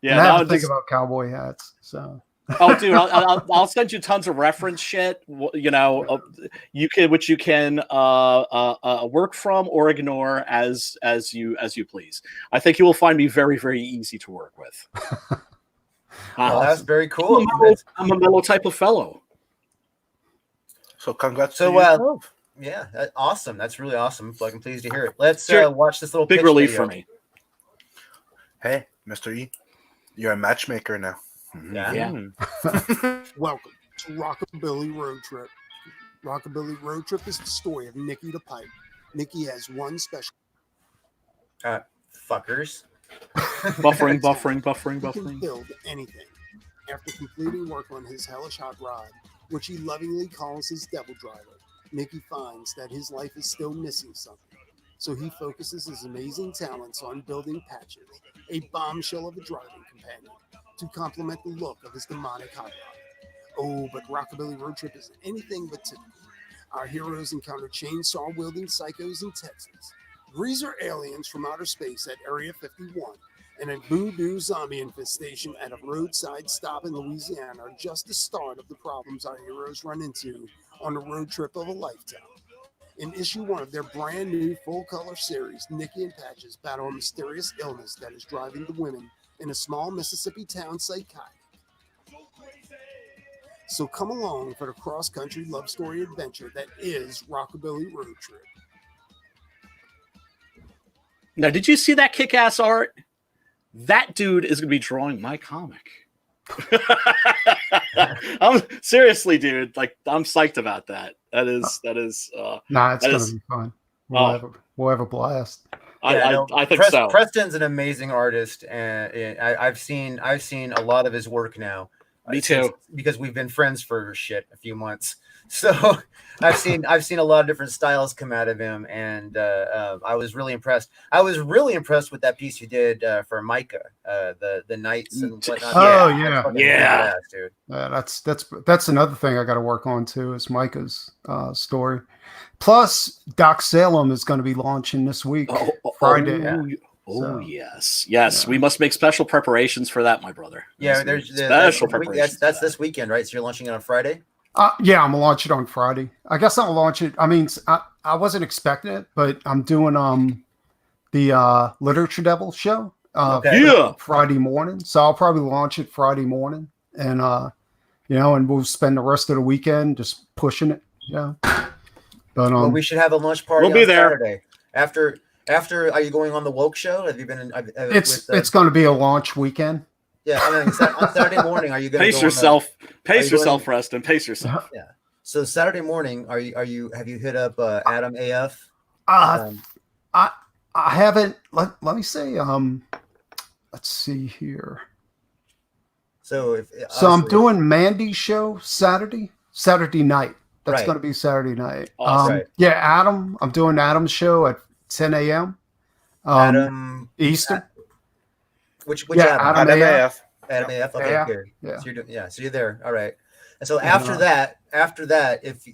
D: and I have to think about cowboy hats. So.
B: Oh, dude, I'll send you tons of reference shit. You can work from or ignore as you please. I think you will find me very, very easy to work with.
A: Well, that's very cool.
B: I'm a mellow type of fellow.
C: So congrats.
A: Yeah, awesome. That's really awesome. I'm pleased to hear it. Let's watch this little
B: big relief for me.
C: Hey, Mr. E, you're a matchmaker now.
B: Yeah.
G: Welcome to Rockabilly Roadtrip. Rockabilly Roadtrip is the story of Nicky the Pipe. Nicky has one special.
A: Fuckers.
B: Buffering.
G: He can build anything. After completing work on his hellish hot rod, which he lovingly calls his devil driver, Nicky finds that his life is still missing something. So he focuses his amazing talents on building Patches, a bombshell of a driving companion, to complement the look of his demonic hot rod. Oh, but Rockabilly Roadtrip isn't anything but typical. Our heroes encounter chainsaw-wielding psychos in Texas, greaser aliens from outer space at Area 51, and a voodoo zombie infestation at a roadside stop in Louisiana are just the start of the problems our heroes run into on the road trip of a lifetime. In issue 1 of their brand new full-color series, Nicky and Patches battle a mysterious illness that is driving the women in a small Mississippi town psychotic. So come along for the cross-country love story adventure that is Rockabilly Roadtrip.
B: Now, did you see that kick-ass art? That dude is going to be drawing my comic. I'm seriously, dude. I'm psyched about that. That is.
D: It's going to be fun. We'll have a blast.
B: I think so.
A: Preston's an amazing artist, and I've seen a lot of his work now.
B: Me too.
A: Because we've been friends for a few months. So I've seen a lot of different styles come out of him, and I was really impressed. I was really impressed with that piece you did for Micah, the Knights and whatnot.
D: Oh
A: badass, dude.
D: That's another thing I got to work on too. Is Micah's story. Plus, Doc Salem is going to be launching this week, Friday.
B: Yes. Yeah. We must make special preparations for that, my brother.
A: Yeah, there's
B: special preparations.
A: That's this weekend, right? So you're launching it on Friday.
D: Yeah, I'm gonna launch it on Friday. I guess I'll launch it. I mean, I wasn't expecting it, but I'm doing the Literature Devil show Friday morning. So I'll probably launch it Friday morning, and and we'll spend the rest of the weekend just pushing it. Yeah. But
A: well, we should have a lunch party.
B: We'll be there
A: Saturday after. Are you going on the Woke show? Have you been?
D: It's going to be a launch weekend.
A: Yeah, I mean, on Saturday morning, are you going to
B: pace yourself? Pace yourself, Preston. Pace yourself.
A: Yeah. So Saturday morning, have you hit up Adam AF?
D: I haven't. Let me say. Let's see here.
A: So
D: I'm doing Mandy's show Saturday night. That's
A: right.
D: going to be Saturday night.
B: Awesome.
A: Right.
D: Yeah, Adam. I'm doing Adam's show at 10 a.m.
A: Adam
D: Eastern.
A: Which
D: Adam AF.
A: Adam AF. Okay,
D: yeah.
A: good.
D: Yeah.
A: So you're there. All right. And so after that, if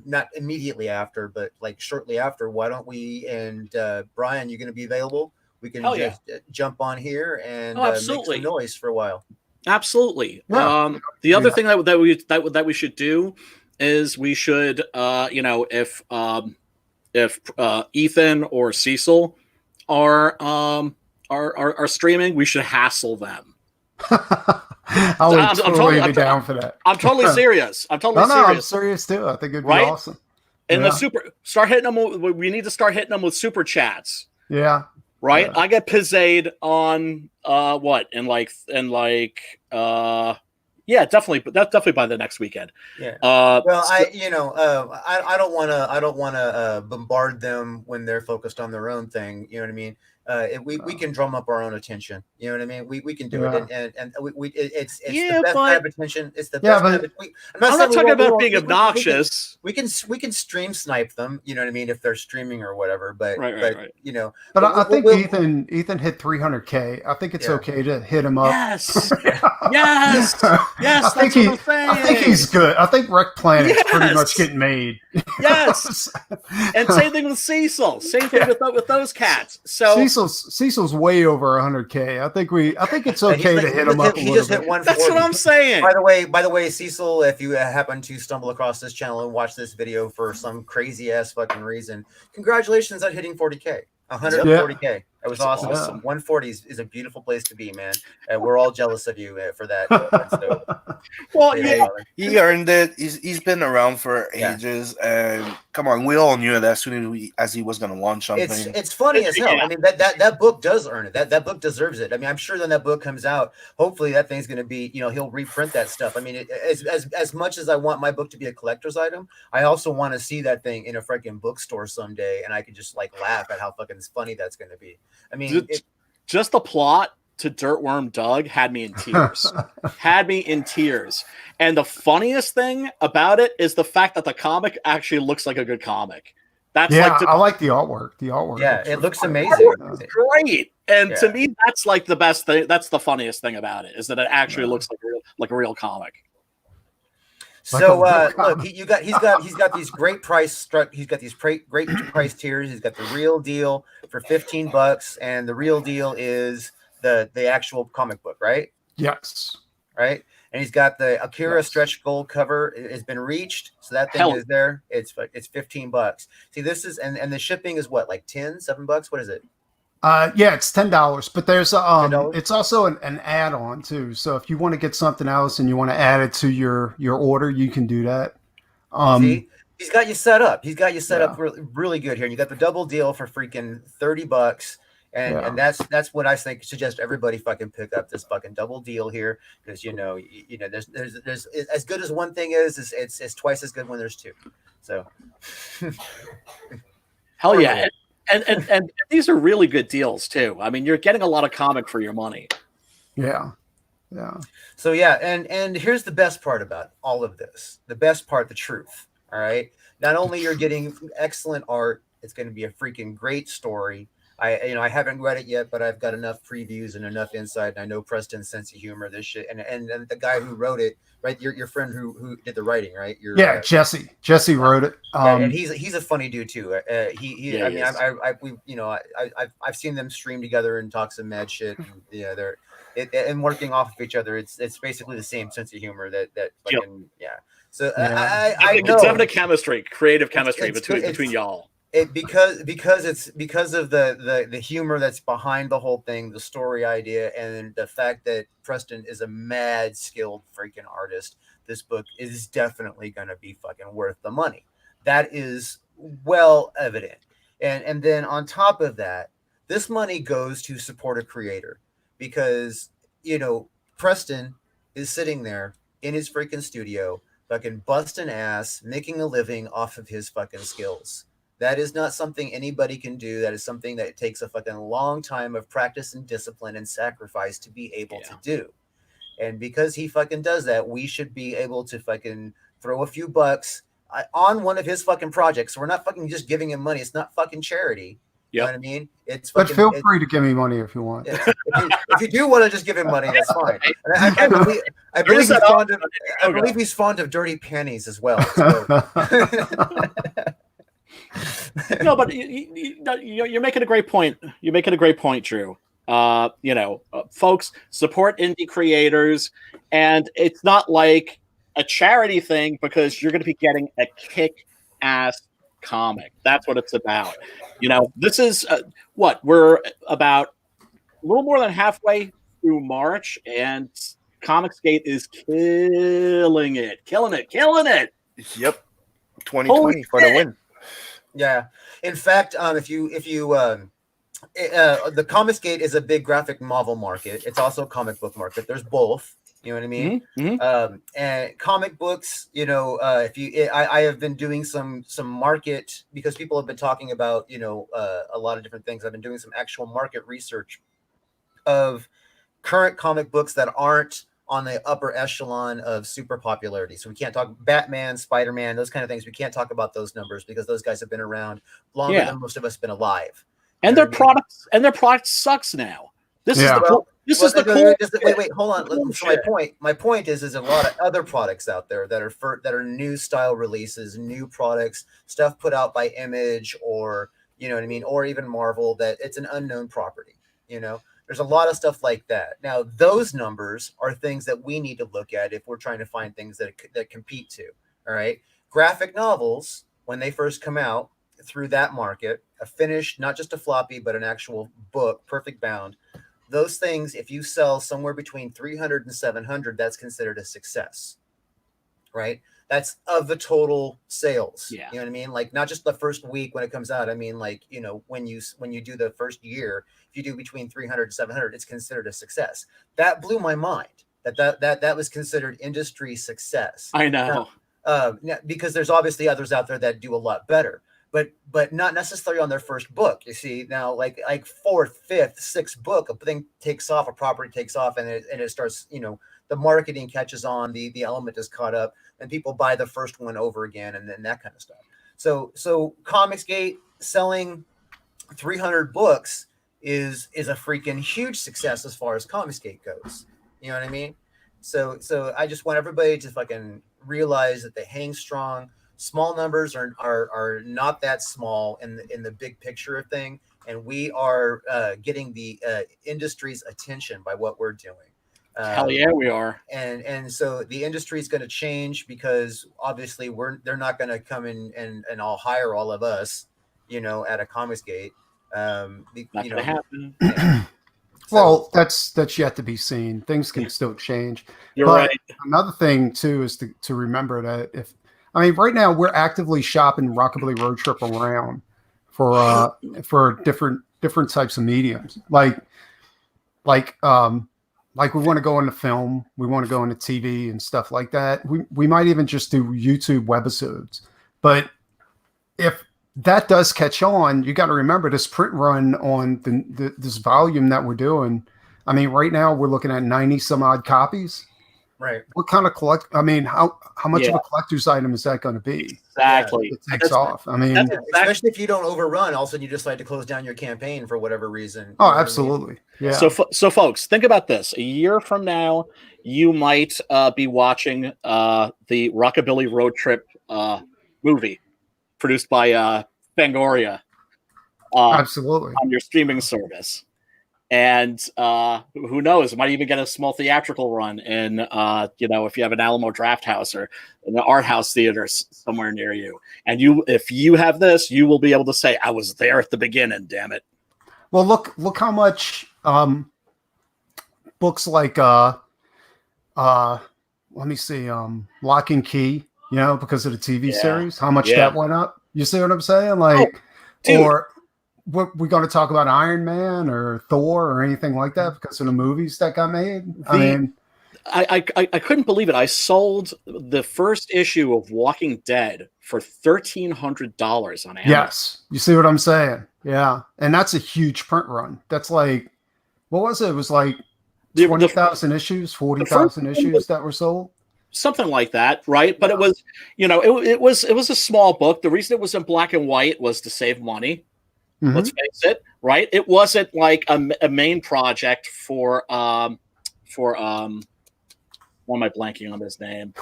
A: not immediately after, but like shortly after, why don't we and Brian, you're going to be available? We can just jump on here and make some noise for a while.
B: Absolutely.
D: Yeah.
B: The other thing that we should do is we should if Ethan or Cecil are streaming, we should hassle them.
D: I would totally be down for that.
B: I'm totally serious.
D: I'm serious too. I think it'd be awesome.
B: And we need to start hitting them with super chats.
D: Yeah.
B: Right?
D: Yeah.
B: I get pizzade on definitely. But that's definitely by the next weekend.
A: Yeah. I don't want to bombard them when they're focused on their own thing. You know what I mean? We can drum up our own attention. You know what I mean? We can do it, and it's the best kind of attention. It's the best. Kind of,
B: I'm not talking about being obnoxious.
A: We can stream snipe them. You know what I mean? If they're streaming or whatever. But
B: right.
A: You know.
D: But I think Ethan hit 300K. I think it's okay to hit him up.
B: Yes. Yes.
D: I think he's good. I think Wreck Planet's pretty much getting made.
B: Yes. And same thing with Cecil. Same thing with those cats. So
D: Cecil's way over 100K. I think it's okay to hit him up.
A: He just hit 140.
B: That's what I'm saying.
A: By the way, Cecil, if you happen to stumble across this channel and watch this video for some crazy ass fucking reason, congratulations on hitting 40K. 140K. That was awesome. 140 is a beautiful place to be, man. We're all jealous of you for that.
B: Well,
C: he earned it. He's been around for ages, and come on, we all knew it as soon as he was going to launch something.
A: It's funny as hell. I mean, that book does earn it. That book deserves it. I mean, I'm sure when that book comes out, hopefully that thing's going to be, he'll reprint that stuff. I mean, as much as I want my book to be a collector's item, I also want to see that thing in a freaking bookstore someday, and I can just like laugh at how fucking funny that's going to be. I mean,
B: just the plot to Dirtworm Doug had me in tears. And the funniest thing about it is the fact that the comic actually looks like a good comic. That's
D: I like the artwork.
A: It looks amazing.
B: It's great. And to me, that's like the best thing. That's the funniest thing about it, is that it actually looks like a real comic.
A: So look, he's got these great price. He's got these great price tiers. He's got the real deal for $15, and the real deal is the actual comic book, right?
D: Yes.
A: Right, and he's got the Akira stretch gold cover. It has been reached, so that thing is there. It's $15. See, this is and the shipping is what, like $7? What is it?
D: It's $10, but there's it's also an add-on too. So if you want to get something else and you want to add it to your order, you can do that.
A: See, he's got you set up. Up really good here. And you got the double deal for freaking $30, and that's what I suggest everybody fucking pick up this fucking double deal here, because there's as good as one thing is it's twice as good when there's two. So
B: hell yeah. And these are really good deals too. I mean, you're getting a lot of comic for your money.
D: Yeah.
A: So yeah, and here's the best part about all of this. The best part, the truth. All right. Not only you're getting excellent art, it's going to be a freaking great story. I haven't read it yet, but I've got enough previews and enough insight, and I know Preston's sense of humor. This shit, and the guy who wrote it, right? Your friend who did the writing, right?
D: Jesse wrote it.
A: And he's a funny dude too.
B: Yeah,
A: I mean, I've seen them stream together and talk some mad shit. And, yeah, they're and working off of each other. It's basically the same sense of humor that fucking So I know
B: it's having a chemistry, creative chemistry between y'all.
A: Because of the humor that's behind the whole thing, the story idea, and the fact that Preston is a mad skilled freaking artist. This book is definitely going to be fucking worth the money. That is well evident. And then on top of that, this money goes to support a creator because, Preston is sitting there in his freaking studio, fucking busting ass, making a living off of his fucking skills. That is not something anybody can do. That is something that takes a fucking long time of practice and discipline and sacrifice to be able to do. And because he fucking does that, we should be able to fucking throw a few bucks on one of his fucking projects. We're not fucking just giving him money. It's not fucking charity. You know what I mean?
D: But feel free to give me money if you want.
A: If you do want to just give him money, that's fine. And I believe he's fond of dirty panties as well. So.
B: No, but you're making a great point. You're making a great point, Drew. Folks, support indie creators, and it's not like a charity thing because you're going to be getting a kick-ass comic. That's what it's about. This is we're about a little more than halfway through March, and Comicsgate is killing it.
C: Yep, 2020 for the win.
A: Yeah. In fact, if you the Comicsgate is a big graphic novel market. It's also a comic book market. There's both. You know what I mean?
B: Mm-hmm.
A: And comic books, I have been doing some market because people have been talking about, a lot of different things. I've been doing some actual market research of current comic books that aren't on the upper echelon of super popularity. So we can't talk Batman, Spider-Man, those kind of things. We can't talk about those numbers because those guys have been around longer than most of us have been alive.
B: And their product sucks now. This is the cool.
A: Wait, hold on. So my point is a lot of other products out there that are new style releases, new products, stuff put out by Image or or even Marvel that it's an unknown property. There's a lot of stuff like that. Now, those numbers are things that we need to look at if we're trying to find things that compete to. All right. Graphic novels, when they first come out through that market, a finished, not just a floppy, but an actual book, perfect bound. Those things, if you sell somewhere between 300 and 700, that's considered a success. Right. That's of the total sales.
B: Yeah.
A: You know what I mean? Like not just the first week when it comes out. I mean, like, when you do the first year, if you do between 300 and 700, it's considered a success. That blew my mind that was considered industry success.
B: I know.
A: Because there's obviously others out there that do a lot better, but not necessarily on their first book. You see now, like fourth, fifth, sixth book, a thing takes off, a property takes off, and it starts, the marketing catches on, the element is caught up, and people buy the first one over again, and then that kind of stuff. So Comicsgate selling 300 books is a freaking huge success as far as Comicsgate goes. You know what I mean? So I just want everybody to fucking realize that they hang strong. Small numbers are not that small in the big picture of thing, and we are getting the industry's attention by what we're doing.
B: Hell yeah, we are.
A: And so the industry is going to change because obviously they're not going to come in and all hire all of us, at a Comicsgate.
B: Not gonna happen.
A: Yeah.
D: Well, that's yet to be seen. Things can still change.
B: You're right.
D: Another thing too is to remember that right now we're actively shopping Rockabilly Roadtrip around for different types of mediums. Like we want to go into film, we want to go into TV and stuff like that. We might even just do YouTube webisodes. But if that does catch on. You got to remember this print run on this volume that we're doing. I mean, right now we're looking at 90 some odd copies.
A: Right.
D: What kind of how much of a collector's item is that going to be?
B: Exactly.
D: It takes off. I mean,
A: especially if you don't overrun, all of a sudden you decide to close down your campaign for whatever reason.
D: Oh, absolutely. Yeah.
B: So folks, think about this. A year from now, you might be watching the Rockabilly Roadtrip movie produced by Fangoria
D: absolutely
B: on your streaming service. And who knows? It might even get a small theatrical run in, if you have an Alamo Draft House or an art house theater somewhere near you. And if you have this, you will be able to say, "I was there at the beginning." Damn it!
D: Well, look how much books like let me see, Lock and Key, because of the TV series, how much that went up. You see what I'm saying? Like, or what we're going to talk about Iron Man or Thor or anything like that because of the movies that got made.
B: I couldn't believe it. I sold the first issue of Walking Dead for $1,300 on Amazon.
D: Yes, you see what I'm saying? Yeah, and that's a huge print run. That's like, what was it? It was like 20,000 issues, 40,000 issues that were sold.
B: Something like that, right? But it was, it was a small book. The reason it was in black and white was to save money. Mm-hmm. Let's face it, right? It wasn't like a main project for why am I blanking on his name?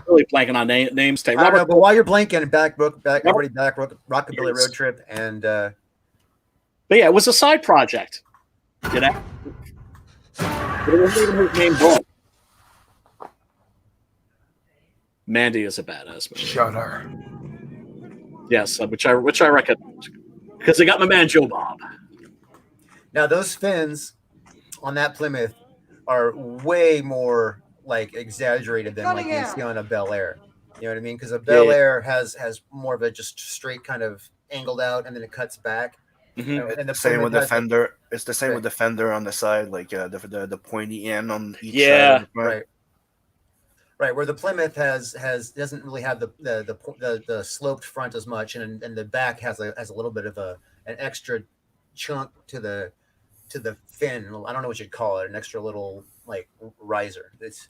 B: Really blanking on names today.
A: But while you're blanking, Rockabilly Road Trip, and
B: but yeah, it was a side project. But it wasn't even his main book. Mandy is a badass movie.
D: Shut her.
B: Yes, which I recommend. Because they got my man Joe Bob.
A: Now those fins on that Plymouth are way more like exaggerated than like you see on a Bel Air. You know what I mean? Because a Bel Air has more of a just straight kind of angled out, and then it cuts back.
C: Mm-hmm. And the same with the fender. It's the same with the fender on the side, like the pointy end on each side.
A: Right. Right, where the Plymouth doesn't really have the sloped front as much, and the back has a little bit of an extra chunk to the fin. I don't know what you'd call it, an extra little like riser. It's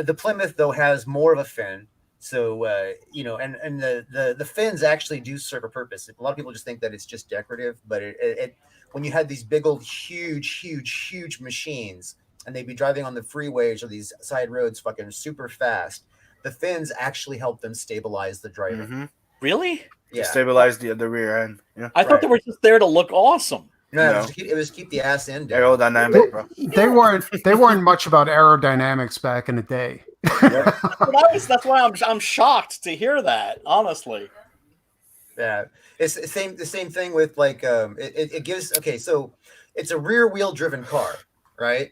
A: the Plymouth though has more of a fin, so and the fins actually do serve a purpose. A lot of people just think that it's just decorative, but it when you had these big old huge machines. And they'd be driving on the freeways or these side roads fucking super fast. The fins actually help them stabilize the driver.
C: Mm-hmm.
B: Really?
A: Yeah.
C: To stabilize the rear end. Yeah.
B: I thought they were just there to look awesome.
A: No. It was keep the ass end down.
C: Aerodynamic, bro.
D: They weren't much about aerodynamics back in the day.
B: That's why I'm shocked to hear that, honestly.
A: Yeah. It's the same thing with like it gives so it's a rear wheel driven car, right?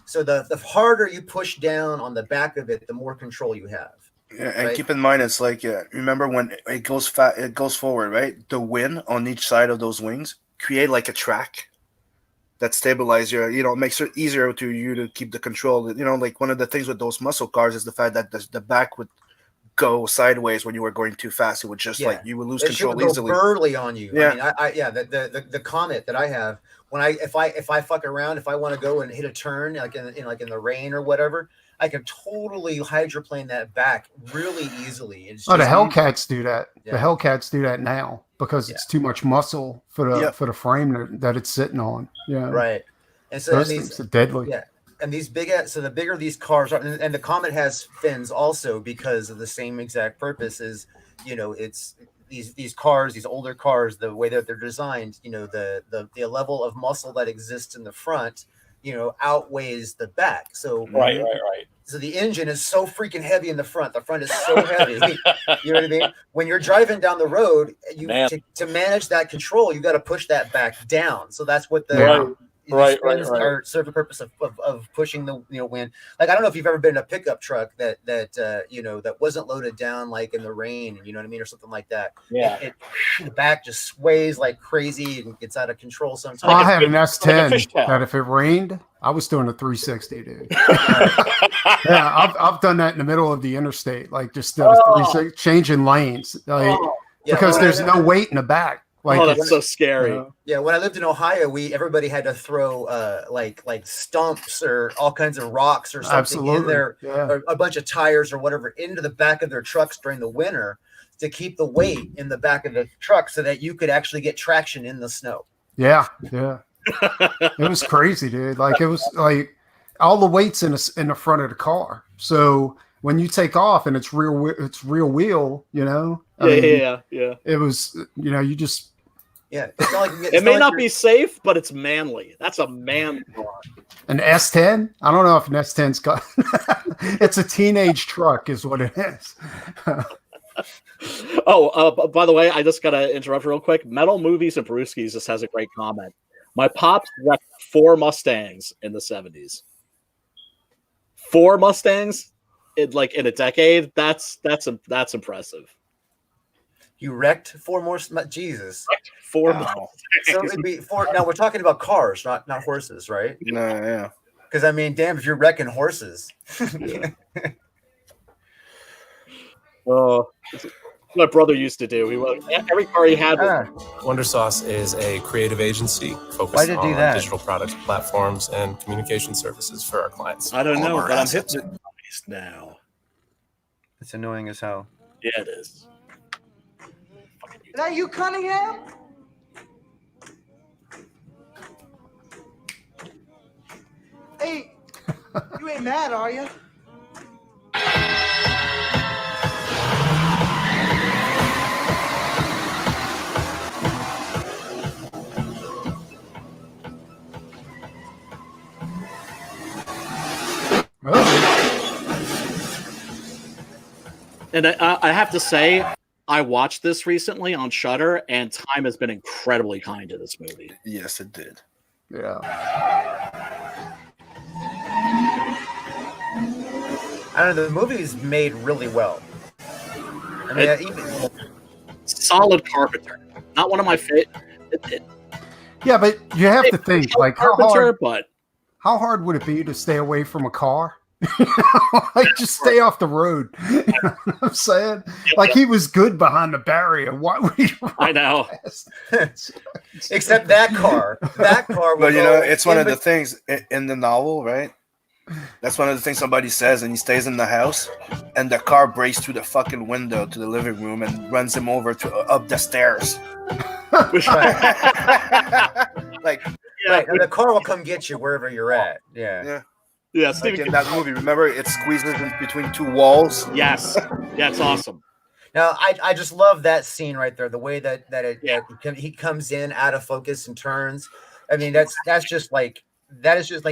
A: So the harder you push down on the back of it, the more control you have.
C: Yeah, and keep in mind, it's like remember when it goes forward, right? The wind on each side of those wings create like a track that stabilize makes it easier to you to keep the control. Like one of the things with those muscle cars is the fact that the back would go sideways when you were going too fast. It would just like you would lose control easily.
A: Burly on you.
C: Yeah,
A: I mean, the Comet that I have. When if I fuck around, if I want to go and hit a turn like in the rain or whatever, I can totally hydroplane that back really easily. It's
D: the Hellcats do that. Yeah. The Hellcats do that now because it's too much muscle for the frame that it's sitting on. Yeah,
A: right. And so
D: those things are deadly.
A: Yeah, and these the bigger these cars are, and the Comet has fins also because of the same exact purpose. Is it's. These cars, these older cars, the way that they're designed, the level of muscle that exists in the front, outweighs the back. So
B: right.
A: So the engine is so freaking heavy in the front. The front is so heavy. You know what I mean? When you're driving down the road, to manage that control, you got to push that back down. So that's what the Are serve the purpose of pushing the wind. Like I don't know if you've ever been in a pickup truck that wasn't loaded down like in the rain, you know what I mean, or something like that.
B: Yeah,
A: the back just sways like crazy and gets out of control sometimes.
D: I had an S10 that if it rained, I was doing a 360, dude. Yeah, I've done that in the middle of the interstate, like just 360, changing lanes. Like
A: Yeah,
D: because
A: when I
D: there's
A: lived-
D: no weight in the back. Like
B: Oh, that's
D: it's-
B: so scary.
A: Yeah, when I lived in Ohio, everybody had to throw like stumps or all kinds of rocks or something
D: Absolutely.
A: in there,
D: Yeah.
A: or a bunch of tires or whatever into the back of their trucks during the winter to keep the weight in the back of the truck so that you could actually get traction in the snow.
D: Yeah. It was crazy, dude. Like it was like all the weights in the front of the car. So when you take off and it's real wheel, you know. I mean,
B: Yeah.
D: It was, you know, you just.
A: Yeah, it's not like
B: It may not be safe, but it's manly. That's a man car.
D: An S10? I don't know if an S10's got. It's a teenage truck, is what it is.
B: By the way, I just gotta interrupt real quick. Metal Movies and Brewskis just has a great comment. My pops wrecked 4 Mustangs in the 70s. 4 Mustangs in a decade. That's impressive.
A: You wrecked 4 more. Jesus.
B: 4
C: Wow.
A: So it'd be 4. Now we're talking about cars, not horses, right?
C: No, yeah.
A: Because I mean, damn, if you're wrecking horses.
B: What my brother used to do. He was every car he had.
H: Wonder Sauce is a creative agency
A: Why
H: focused
A: did it do
H: on
A: that?
H: digital products, platforms, and communication services for our clients.
B: I don't
C: All of
B: know,
C: our
B: but I'm
C: assets.
B: hypnotized now.
A: It's annoying as hell.
B: Yeah, it is.
E: Is that you, Cunningham? Hey, you ain't mad, are you?
B: And I have to say, I watched this recently on Shudder, and time has been incredibly kind to this movie.
C: Yes, it did.
D: Yeah.
A: I don't know. The movie's made really well. I mean, even
B: Solid Carpenter. Not one of my favorite.
D: Yeah, but you have to think, like,
B: Carpenter, but
D: how hard would it be to stay away from a car? Like, just stay off the road. You know what I'm saying? Like, he was good behind the barrier. Why would he run
B: I know.
D: fast?
A: except that car. That car.
C: But you know, it's one of
A: the
C: the things in the novel, right? That's one of the things somebody says, and he stays in the house, and the car breaks through the fucking window to the living room and runs him over to up the stairs. Like,
A: Right, and the car will come get you wherever you're at. Yeah.
B: Yeah,
C: like
B: Stephen.
C: in that movie, remember it squeezes in between 2 walls.
B: Yes, that's awesome.
A: Now, I just love that scene right there. The way that he comes in out of focus and turns. I mean, that is just like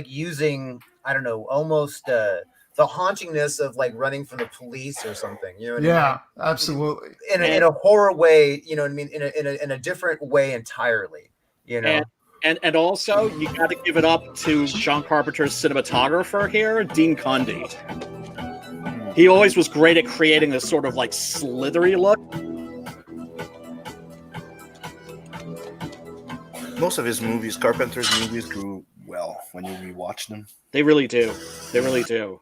A: using, I don't know, almost the hauntingness of like running from the police or something. You know what I mean?
D: Yeah, absolutely.
A: In a horror way, you know what I mean? In a different way entirely. You know.
B: And also, you got to give it up to John Carpenter's cinematographer here, Dean Cundy. He always was great at creating this sort of like slithery look.
C: Most of his movies, Carpenter's movies, do well when you rewatch them.
B: They really do. They really do.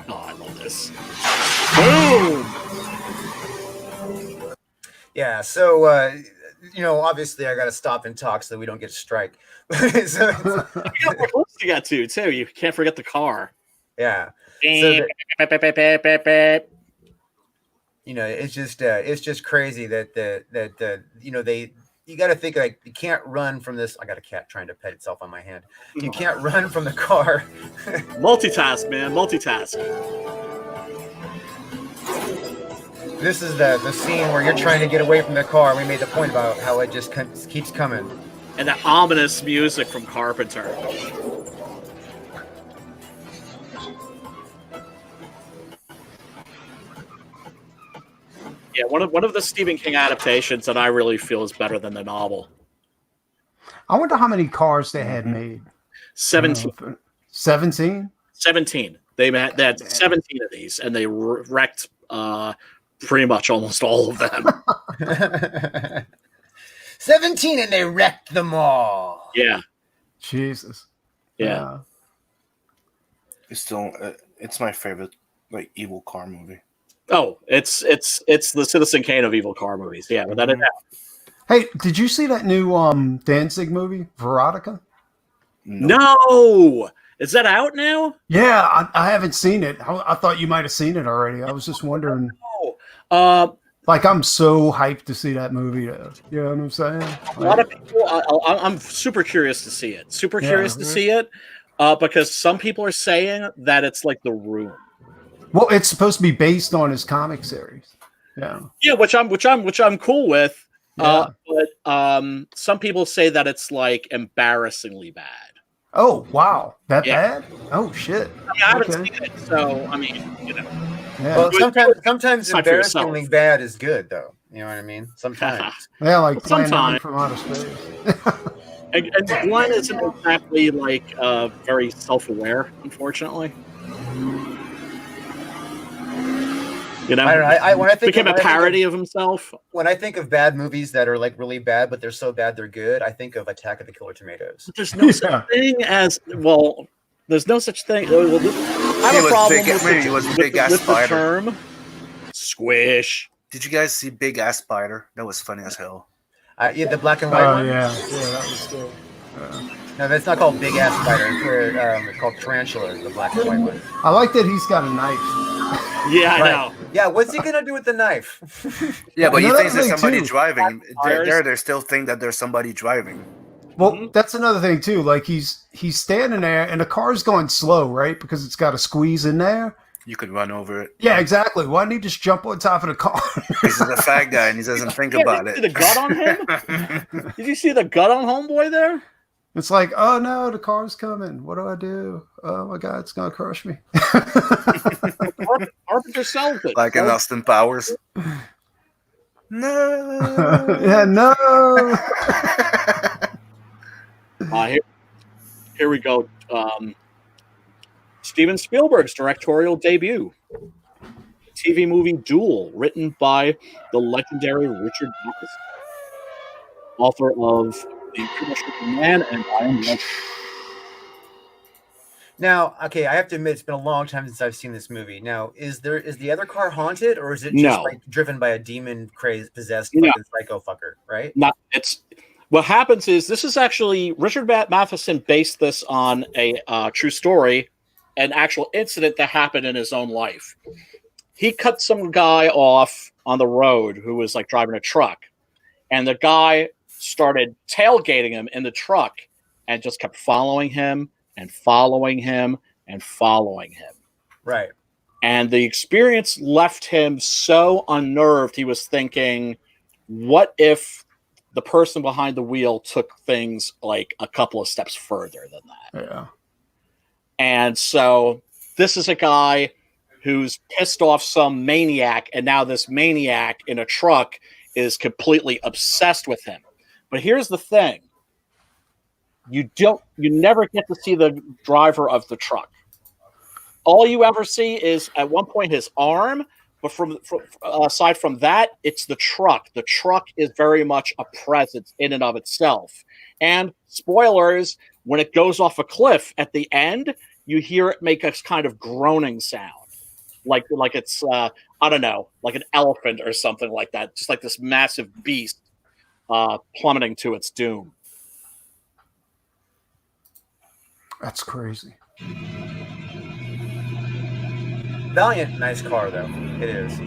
B: Oh, I love this. Boom!
A: Yeah, so you know, obviously I got to stop and talk so that we don't get strike. So,
B: You got more clips to get to too. You can't forget the car.
A: yeah,
B: So
A: you know, it's just crazy that you know you got to think like you can't run from this. I got a cat trying to pet itself on my hand. You can't run from the car.
B: multitask, man, multitask.
A: This is the scene where you're trying to get away from the car. We made the point about how it just keeps coming.
B: And that ominous music from Carpenter. Yeah, one of the Stephen King adaptations that I really feel is better than the novel.
D: I wonder how many cars they had made.
B: 17.
D: 17?
B: 17. They had 17 of these, and they wrecked pretty much almost all of them.
A: 17, and they wrecked them all.
B: Yeah.
D: Jesus.
B: Yeah.
C: It's still it's my favorite like evil car movie.
B: Oh, it's the Citizen Kane of evil car movies. Yeah, without a doubt.
D: Hey, did you see that new Danzig movie, Veronica?
C: Nope.
B: No, is that out now?
D: Yeah, I haven't seen it. I thought you might have seen it already. I was just wondering.
B: No.
D: Like, I'm so hyped to see that movie. You know what I'm saying?
B: A lot of people. I'm super curious to see it. Super curious to see it, because some people are saying that it's like The Room.
D: Well, it's supposed to be based on his comic series. Yeah.
B: Yeah, which I'm cool with.
D: Yeah.
B: But some people say that it's like embarrassingly bad.
D: Oh, wow. That
B: Yeah.
D: bad? Oh, shit.
B: I mean, I haven't seen it, so I mean, you know.
D: Yeah.
A: Well, sometimes
B: Decide for
A: embarrassingly
B: yourself.
A: bad is good, though. You know what I mean? Sometimes.
D: Yeah, like Plan 9
B: Sometime.
D: from Outer Space.
B: And Glenn isn't exactly like very self-aware, unfortunately. You know,
A: I don't know. When I think
B: became
A: of,
B: a parody of himself.
A: When I think of bad movies that are like really bad, but they're so bad they're good, I think of Attack of the Killer Tomatoes.
B: There's no such thing as There's no such thing. I have a problem with the term squish.
C: Did you guys see Big Ass Spider? That was funny as hell.
A: Yeah, the black and white one.
D: Yeah, that was good.
A: No, that's not called Big Ass Spider. It's called Tarantula, the black and white one.
D: I like that he's got a knife.
B: Yeah, I know.
A: Yeah, what's he gonna do with the knife?
C: Yeah, but he
D: Another
C: thinks there's
D: thing,
C: somebody
D: too.
C: driving. They still think that there's somebody driving.
D: Well, that's another thing too. Like he's standing there, and the car's going slow, right? Because it's got a squeeze in there.
C: You could run over it.
D: Yeah, exactly. Why don't you just jump on top of the car?
C: He's a fat guy, and he doesn't think about it.
B: Did you see the gut on him? Did you see the gut on homeboy there?
D: It's like, oh no, the car's coming. What do I do? Oh my god, it's gonna crush me.
B: Carpenter sells it.
C: Like in Austin Powers. No.
D: Yeah, no.
B: Here we go. Steven Spielberg's directorial debut. TV movie Duel, written by the legendary Richard Matheson, author of The Incredible Man and I Am Legend.
A: Now, okay, I have to admit it's been a long time since I've seen this movie. Now, is the other car haunted, or is it just
B: No.
A: like driven by a demon crazed possessed
B: No.
A: fucking psycho fucker, right?
B: What happens is this is actually Richard Matheson based this on a true story, an actual incident that happened in his own life. He cut some guy off on the road who was like driving a truck, and the guy started tailgating him in the truck and just kept following him and following him and following him.
A: Right.
B: And the experience left him so unnerved. He was thinking, what if the person behind the wheel took things like a couple of steps further than that?
D: Yeah.
B: And so this is a guy who's pissed off some maniac, and now this maniac in a truck is completely obsessed with him. But here's the thing. You never get to see the driver of the truck. All you ever see is at one point his arm, but from aside from that, it's the truck. The truck is very much a presence in and of itself. And spoilers, when it goes off a cliff at the end, you hear it make a kind of groaning sound. Like it's I don't know, like an elephant or something like that. Just like this massive beast plummeting to its doom.
D: That's crazy.
A: Valiant, nice car though. It is.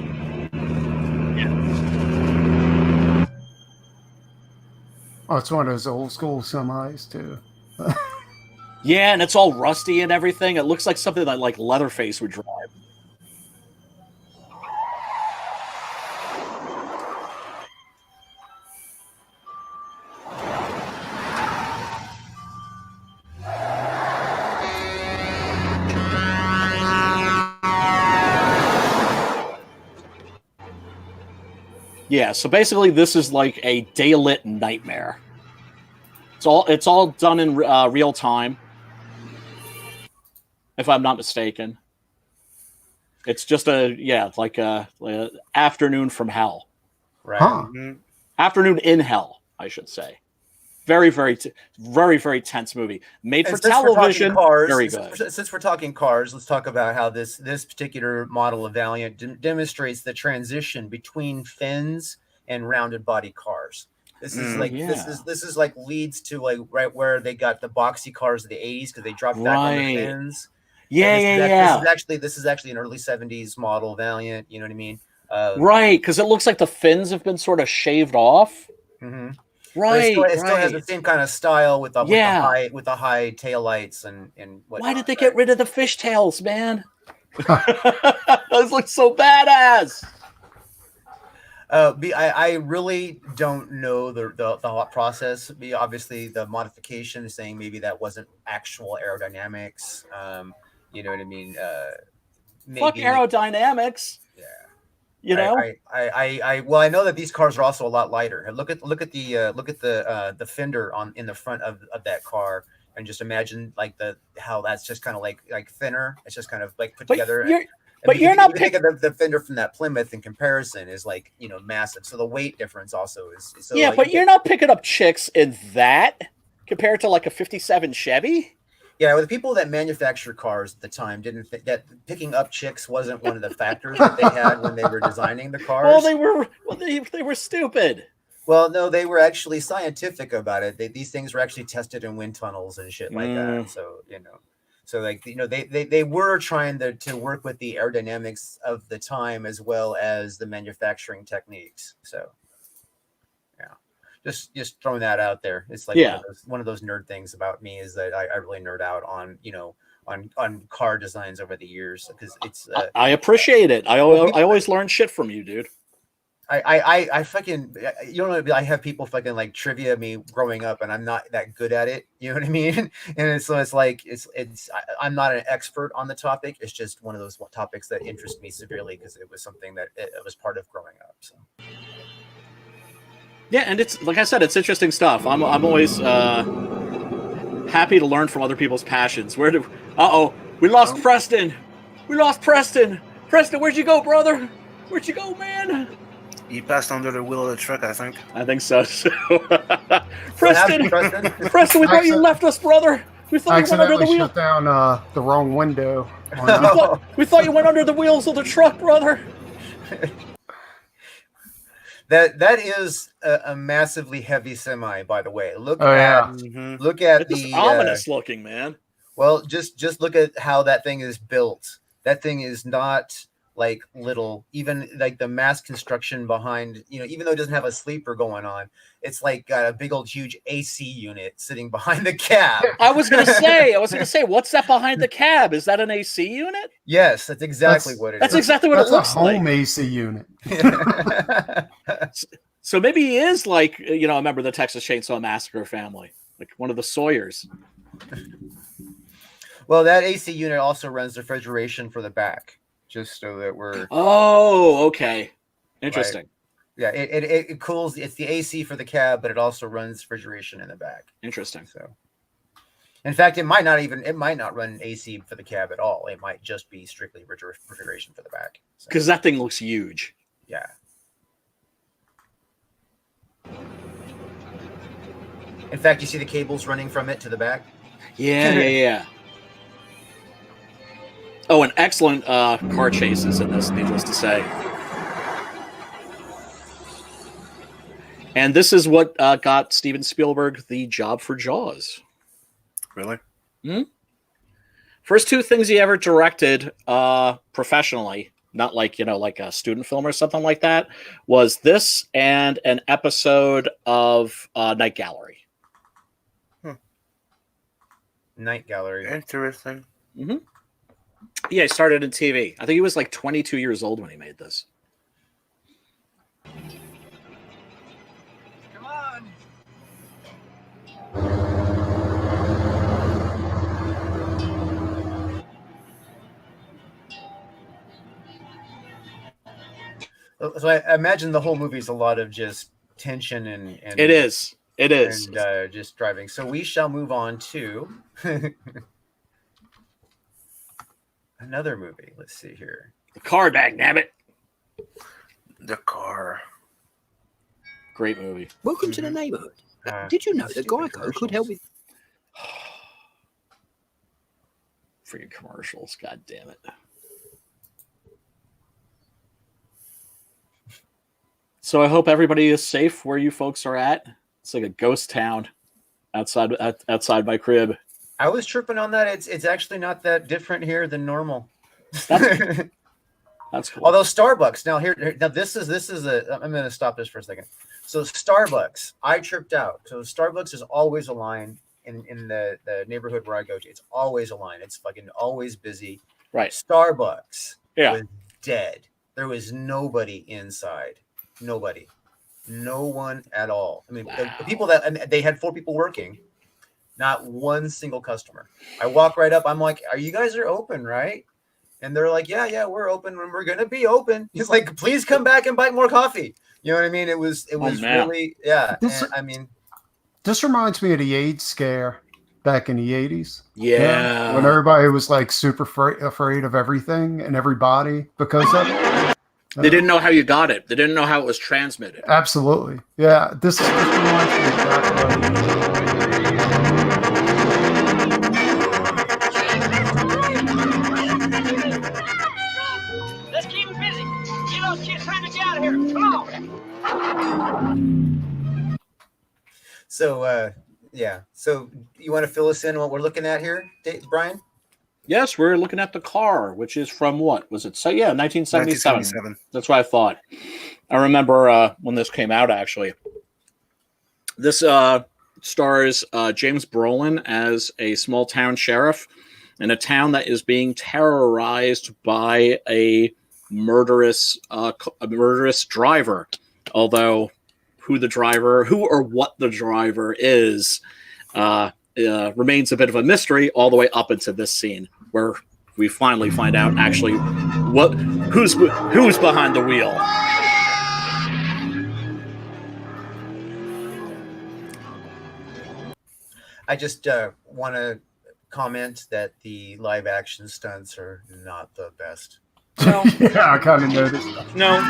D: Oh, it's one of those old school semis too.
B: Yeah, and it's all rusty and everything. It looks like something that like Leatherface would drive. Yeah, so basically this is like a daylit nightmare. It's all done in real time, if I'm not mistaken. It's just like a afternoon from hell.
A: Right.
D: Huh.
B: Afternoon in hell, I should say. very, very, very, very tense movie. Made for
A: And since we're talking
B: television.
A: cars,
B: Very good.
A: Since we're talking cars, let's talk about how this particular model of Valiant demonstrates the transition between fins and rounded body cars. This is like this is like leads to like right where they got the boxy cars of the 80s because they dropped back on the fins. This is actually an early 70s model Valiant. You know what I mean?
B: Right, because it looks like the fins have been sort of shaved off.
A: Mm-hmm.
B: Right,
A: it still has the same kind of style with the high tail lights and whatnot.
B: Why did they get rid of the fishtails, man? Those look so badass.
A: I really don't know the thought process. Obviously, the modification is saying maybe that wasn't actual aerodynamics. You know what I mean? Maybe,
B: fuck aerodynamics.
A: Yeah.
B: You know,
A: I know that these cars are also a lot lighter. Look at the fender in the front of that car, and just imagine like how that's just kind of like thinner. It's just kind of like put together. You're not picking the fender from that Plymouth in comparison is like massive. So the weight difference also is. So
B: yeah, but you're not picking up chicks in that compared to like a '57 Chevy.
A: Yeah, well, the people that manufactured cars at the time didn't think that picking up chicks wasn't one of the factors that they had when they were designing the cars.
B: They were stupid.
A: Well, no, they were actually scientific about it. These things were actually tested in wind tunnels and shit like that. So they were trying to work with the aerodynamics of the time as well as the manufacturing techniques. So. Just throwing that out there. It's like one of those nerd things about me is that I really nerd out on on car designs over the years because it's.
B: I appreciate it. I always learn shit from you, dude.
A: I fucking I have people fucking like trivia me growing up and I'm not that good at it. You know what I mean? And so it's like I'm not an expert on the topic. It's just one of those topics that interest me severely because it was something that it was part of growing up. So.
B: Yeah, and it's like I said, it's interesting stuff. I'm always happy to learn from other people's passions. We lost Preston. We lost Preston. Preston, where'd you go, brother? Where'd you go, man?
C: He passed under the wheel of the truck, I think.
B: I think so. Preston, we thought you left us, brother. We thought you went under the wheel.
D: Shut down the wrong window.
B: We thought you went under the wheels of the truck, brother.
A: That is a massively heavy semi, by the way. Look at
B: it's ominous looking, man.
A: Well, just look at how that thing is built. That thing is not like little. Even like the mass construction behind, even though it doesn't have a sleeper going on, it's like got a big old huge AC unit sitting behind the cab.
B: I was gonna say, what's that behind the cab? Is that an AC unit?
A: Yes, that's exactly what it is.
B: That's exactly what it looks like.
D: Home AC unit.
B: So maybe he is like, a member of the Texas Chainsaw Massacre family, like one of the Sawyers.
A: Well, that AC unit also runs refrigeration for the back, just so that we're.
B: Oh, okay, interesting.
A: Right. Yeah, it cools. It's the AC for the cab, but it also runs refrigeration in the back.
B: Interesting.
A: So, in fact, it might not run AC for the cab at all. It might just be strictly refrigeration for the back.
B: Because that thing looks huge.
A: Yeah. In fact, you see the cables running from it to the back?
B: Yeah. Oh, an excellent car chases in this, needless to say. And this is what got Steven Spielberg the job for Jaws.
C: Really?
B: Hmm? First two things he ever directed professionally, not like a student film or something like that, was this and an episode of Night Gallery.
A: Night Gallery.
C: Interesting.
B: Mm-hmm. Yeah, he started in TV. I think he was like 22 years old when he made this.
E: Come on.
A: So I imagine the whole movie is a lot of just tension and
B: It is.
A: And just driving. So we shall move on to another movie. Let's see here.
B: The Car Bag, damn it.
C: The Car.
B: Great movie. Welcome to the neighborhood.
I: Did you know that
A: stupid
I: Geico could help with?
B: Freaking commercials! God damn it! So I hope everybody is safe where you folks are at. It's like a ghost town outside my crib.
A: I was tripping on that. It's actually not that different here than normal.
B: That's cool.
A: Although Starbucks now this is I'm going to stop this for a second. So Starbucks, I tripped out. So Starbucks is always a line in the neighborhood where I go to. It's always a line. It's fucking always busy.
B: Right.
A: Starbucks
B: was
A: dead. There was nobody inside. Nobody. No one at all. I mean, the people they had 4 people working. Not one single customer. I walk right up. I'm like, you guys are open, right? And they're like, yeah, we're open and we're going to be open. He's like, please come back and buy more coffee. You know what I mean? It was really, yeah.
D: This reminds me of the AIDS scare back in the 80s.
B: Yeah.
D: When everybody was like super afraid of everything and everybody because of it.
B: They didn't know how you got it. They didn't know how it was transmitted.
D: Absolutely. Yeah. This reminds me of that.
J: Let's keep them busy. Get those kids trying to get out of here. Come on.
A: So, yeah. So you want to fill us in on what we're looking at here, Brian?
B: Yes, we're looking at The Car, which is from what? Was it? So yeah, 1977.
C: 1977.
B: That's what I thought. I remember when this came out, actually. This stars James Brolin as a small town sheriff in a town that is being terrorized by a murderous driver. Although who or what the driver is remains a bit of a mystery all the way up into this scene where we finally find out actually who's behind the wheel.
A: I just want to comment that the live action stunts are not the best.
B: No.
D: Yeah, I kind of noticed.
B: No,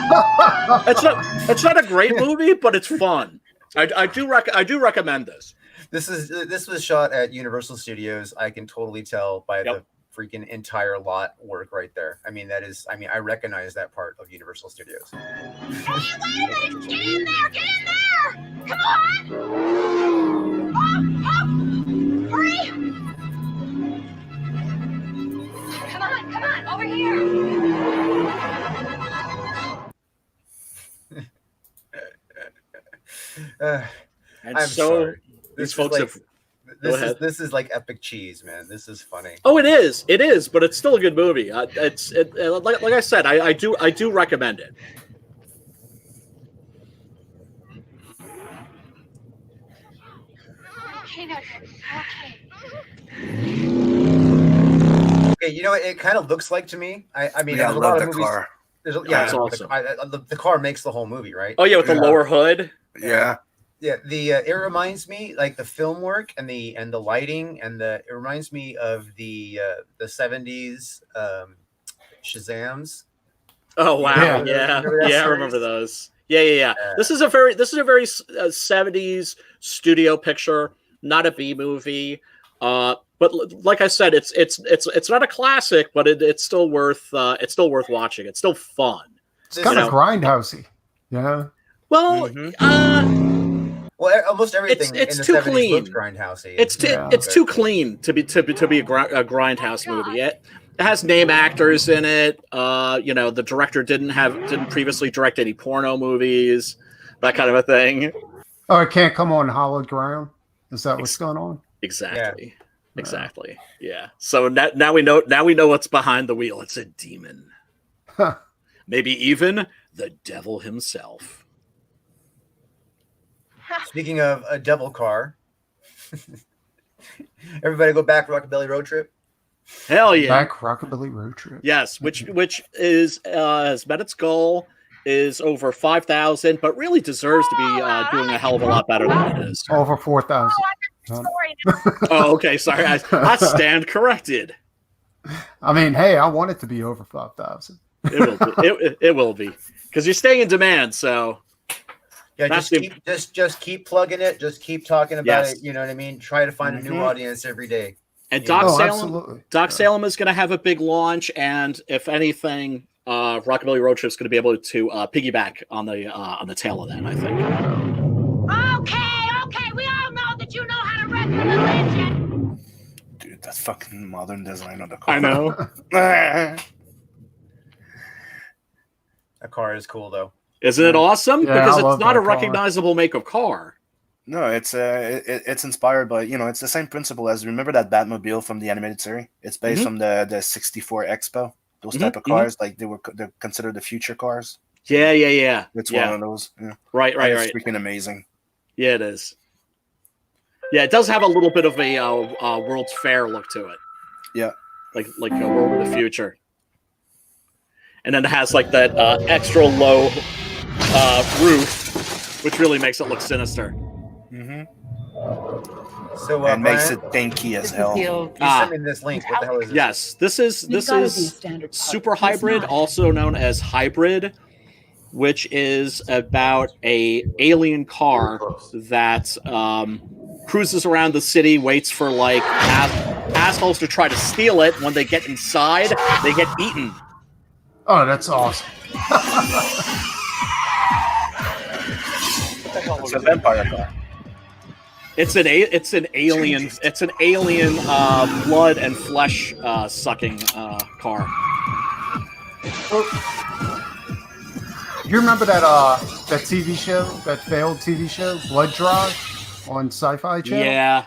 B: it's not a great movie, but it's fun. I do recommend this.
A: This was shot at Universal Studios. I can totally tell by the freaking entire lot work right there. I mean, I recognize that part of Universal Studios.
J: Hey, wait a minute! Get in there! Get in there! Come on! Oh! Hurry! Come on! Over here!
A: I'm
B: so
A: sorry.
B: these folks
A: this is like epic cheese, man. This is funny.
B: Oh, it is, but it's still a good movie. Like I said, I do recommend it.
A: Okay, you know what it kind of looks like to me? I mean,
C: Yeah,
A: there's
C: I
A: a lot
C: love
A: of
C: the
A: movies.
C: car.
B: That's awesome.
A: The car makes the whole movie, right?
B: Oh yeah, with the lower hood.
C: Yeah.
A: Yeah, it reminds me like the film work and the lighting and it reminds me of the 70s Shazams.
B: Oh wow, yeah, I remember those. Yeah. This is a very 70s studio picture, not a B movie. But like I said, it's not a classic, but it's still worth watching. It's still fun.
D: It's kind of grindhousey, yeah.
B: Well,
A: well, almost everything
B: it's
A: in the
B: too
A: 70s
B: clean.
A: looks grindhousey.
B: It's too clean to be a grindhouse movie. It has name actors in it. The director didn't previously direct any porno movies, that kind of a thing.
D: Oh, it can't come on hallowed ground. Is that what's going on?
B: Exactly. Yeah. Exactly. Yeah. So now we know what's behind the wheel. It's a demon.
D: Huh.
B: Maybe even the devil himself.
A: Speaking of a devil car, everybody go back Rockabilly Road Trip.
B: Hell yeah!
D: Back Rockabilly Road Trip.
B: Yes, which is has met its goal, is over 5,000, but really deserves to be doing a hell of a lot better than it is.
D: Over 4,000.
B: Oh, okay. Sorry, I stand corrected.
D: I mean, hey, I want it to be over 5,000.
B: It will be because you're staying in demand. So,
A: Yeah,
B: That's
A: just keep plugging it. Just keep talking about
B: Yes.
A: it. You know what I mean? Try to find a new audience every day.
B: And
A: You
B: Doc
A: know?
B: Salem, Salem is going to have a big launch, and if anything, Rockabilly Road Trip is going to be able to piggyback on the tail of that. I think.
J: Okay, we all know that you know how to wreck a religion.
C: Dude, that fucking modern design of the car.
B: I know.
A: That car is cool, though.
B: Isn't it awesome?
C: Yeah,
B: because
C: I love
B: it's not
C: that
B: a
C: car.
B: recognizable make of car.
C: No, it's inspired by, it's the same principle as, remember that Batmobile from the animated series? It's based on the 64 Expo. Those type of cars, like they're considered the future cars.
B: Yeah.
C: It's
B: Yeah.
C: one of those. Yeah.
B: Right.
C: It's freaking amazing.
B: Yeah, it is. Yeah, it does have a little bit of a World's Fair look to it.
C: Yeah.
B: Like a World of the Future. And then it has like that extra low roof, which really makes it look sinister.
C: Mm-hmm.
A: So
C: and makes
A: Brian,
C: it dinky as hell.
A: You sent me this link. What the hell is this?
B: Yes, this is Super Hybrid, also known as Hybrid, which is about a alien car that cruises around the city, waits for like assholes to try to steal it. When they get inside, they get eaten.
D: Oh, that's awesome.
C: It's a vampire car.
B: It's an alien blood and flesh sucking car.
D: You remember that TV show, that failed TV show, Blood Drive, on Sci-Fi Channel?
B: Yeah.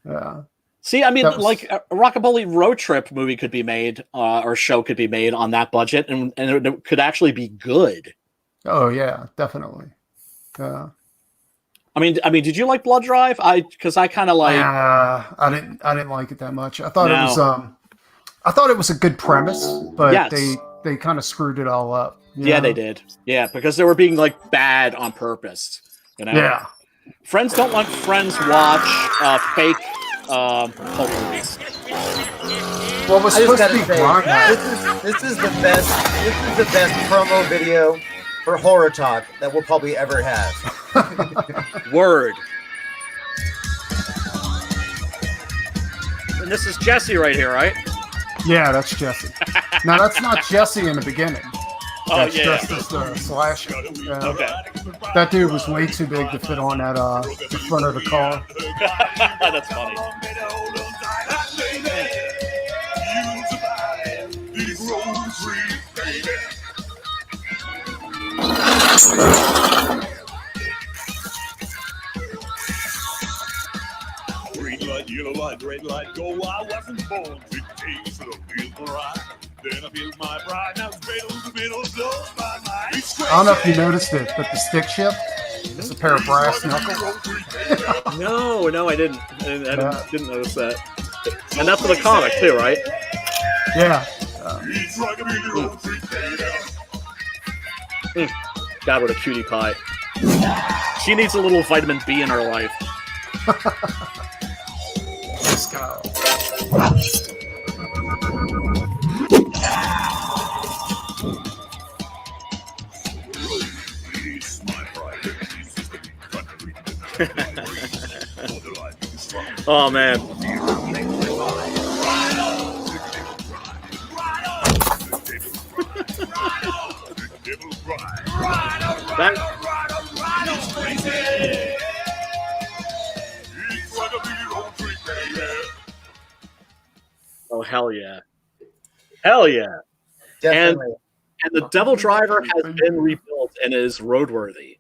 D: Yeah.
B: See, I mean,
D: That was-
B: like a Rockabilly Road Trip movie could be made, or show could be made on that budget, and it could actually be good.
D: Oh yeah, definitely. Yeah.
B: I mean, did you like Blood Drive? Because I kind of like.
D: I didn't like it that much. I thought it was a good premise, but
B: Yes.
D: they kind of screwed it all up. you
B: Yeah,
D: know?
B: they did. Yeah, because they were being like bad on purpose. You know.
D: Yeah.
B: Friends don't let friends watch fake pulp movies.
D: Well, it was
A: I just
D: supposed to
A: gotta
D: be
A: say,
D: grind.
A: this is the best promo video for Horror Talk that we'll probably ever have.
B: Word. And this is Jesse right here, right?
D: Yeah, that's Jesse. Now that's not Jesse in the beginning.
B: Oh,
D: That's
B: yeah.
D: just the slasher. Yeah.
B: Okay.
D: That dude was way too big to fit on that the front of the car.
B: That's funny.
F: Green light, yellow light, red light, go. I wasn't born 15, so feel the ride. Then I feel my pride. Now it's middle to middle, blows my mind.
D: I don't know if you noticed it, but the stick shift is a pair of brass knuckles.
B: No, I didn't. I didn't notice that. And that's for the comic too, right?
D: Yeah.
B: God, what a cutie pie. She needs a little vitamin B in her life.
D: This guy.
B: Oh man. Oh hell yeah. Hell yeah.
A: Definitely.
B: And the Devil Driver has been rebuilt and is roadworthy.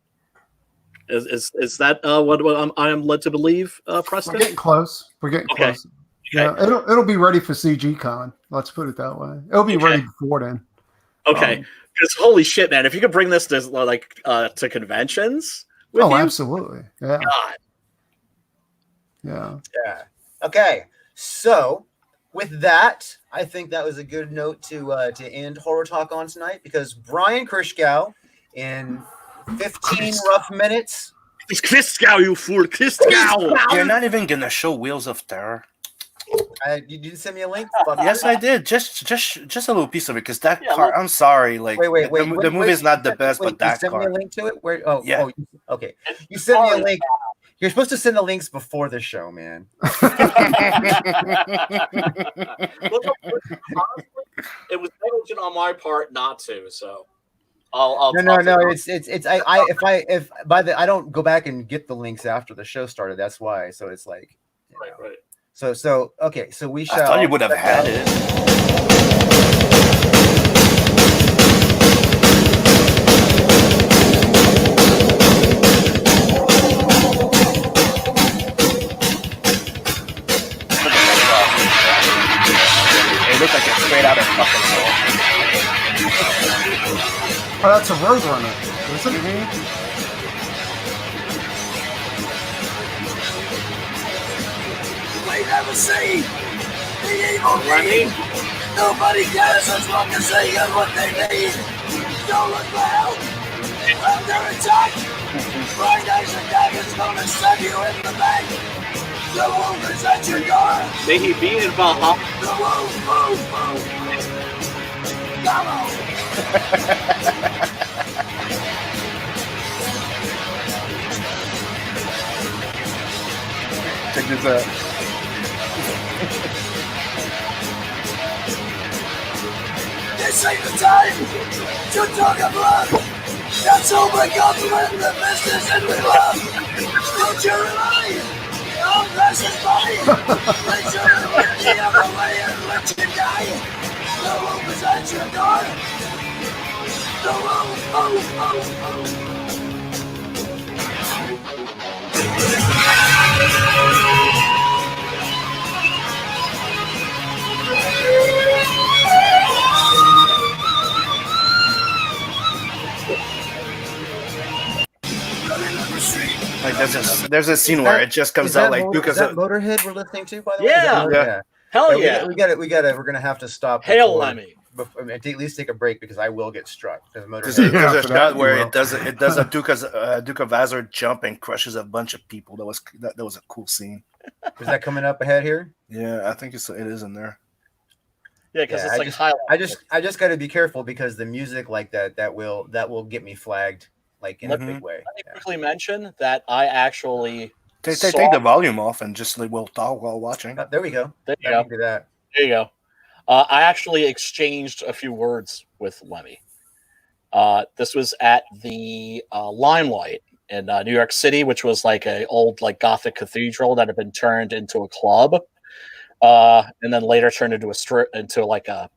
B: Is that what I am led to believe, Preston?
D: We're getting close. We're getting close. Yeah, it'll be ready for CG Con. Let's put it that way. It'll be ready before then.
B: Okay, because holy shit, man! If you could bring this to to conventions, with you,
D: absolutely, yeah,
B: God.
D: yeah.
A: Okay, so with that, I think that was a good note to end Horror Talk on tonight, because Brian Krischgau in 15 rough minutes.
B: It's Krischgau, you fool! Krischgau!
C: You're not even gonna show Wheels of Terror.
A: You didn't send me a link.
C: Yes, I did. Just a little piece of it because that
B: Yeah,
C: car. I'm sorry. Like,
A: Wait.
C: the movie is not the best, but
A: You
C: that
A: sent me a
C: car.
A: link to it. Where? Oh,
C: Yeah.
A: okay. You sent me a link. You're supposed to send the links before the show, man.
B: Honestly, it was negligent on my part not to. So I'll
A: No. It's I don't go back and get the links after the show started. That's why. So it's like,
B: right.
A: So okay. So we shall.
C: I thought you would have had it. It looked like it's straight out of fucking hell.
D: Oh, that's a Roadrunner, isn't it?
F: We never see the evil
B: Lemmy?
F: deed. Nobody cares as long as they get what they need. Don't look for help. Under attack. Fridays and daggers gonna stab you in the back. The wolf is at your door.
B: May he be in Valhalla.
F: The wolf, move. Come on.
C: Check this out.
F: This ain't the time to talk of love. That's all we got to win the business and we love. Don't you rely on passers-by. Let you rip the other way and let you die. The wolf is at your door. The wolf,
C: Like there's a scene where it just comes out like
A: is that Motorhead we're listening to, by the
B: Yeah.
A: way?
C: Yeah.
B: Hell yeah.
A: We got it. We're gonna have to stop.
B: Hail Lemmy.
A: At least take a break because I will get struck.
C: There's
A: Motorhead.
C: a
D: for
C: shot
D: that,
C: where
D: you
C: it does a Duke of Hazzard jump and crushes a bunch of people. That was a cool scene.
A: Is that coming up ahead here?
C: Yeah, I think it is in there.
B: Yeah, because
A: Yeah,
B: it's like highlight.
A: I just got to be careful because the music like that will get me flagged like in a big way.
B: Let me quickly mention that I actually
C: Take the volume off and just like we'll talk while watching.
A: There we go.
B: There you
A: I
B: go.
A: can do that.
B: There you go. I actually exchanged a few words with Lemmy. This was at the Limelight in New York City, which was like an old like Gothic cathedral that had been turned into a club, and then later turned into like a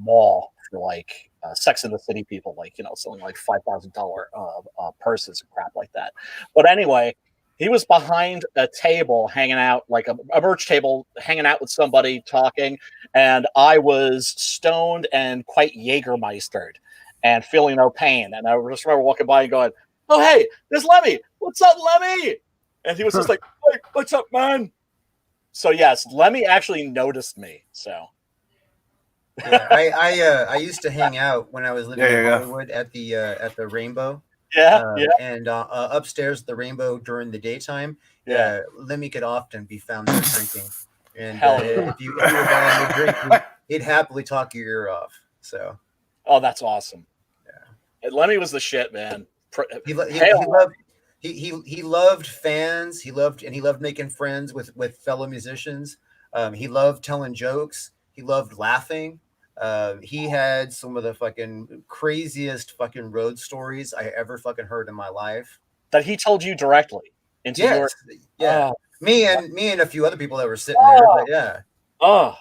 B: mall for like Sex in the City people, like selling like $5,000 purses and crap like that. But anyway. He was behind a table hanging out, like a merch table, hanging out with somebody talking, and I was stoned and quite Jägermeistered and feeling no pain. And I just remember walking by and going, "Oh, hey, there's Lemmy. What's up, Lemmy?" And he was just like, "Hey, what's up, man?" So yes, Lemmy actually noticed me. So
A: Yeah, I used to hang out when I was living in Hollywood at the Rainbow. And upstairs at the Rainbow during the daytime, Lemmy could often be found there drinking. And if you were buying a drink, he'd happily talk your ear off. So,
B: oh, that's awesome. Yeah, and Lemmy was the shit, man.
A: He loved fans. He loved making friends with fellow musicians. He loved telling jokes. He loved laughing. He had some of the fucking craziest fucking road stories I ever fucking heard in my life.
B: That he told you directly into your
A: me and a few other people that were sitting there. But yeah.
B: Oh,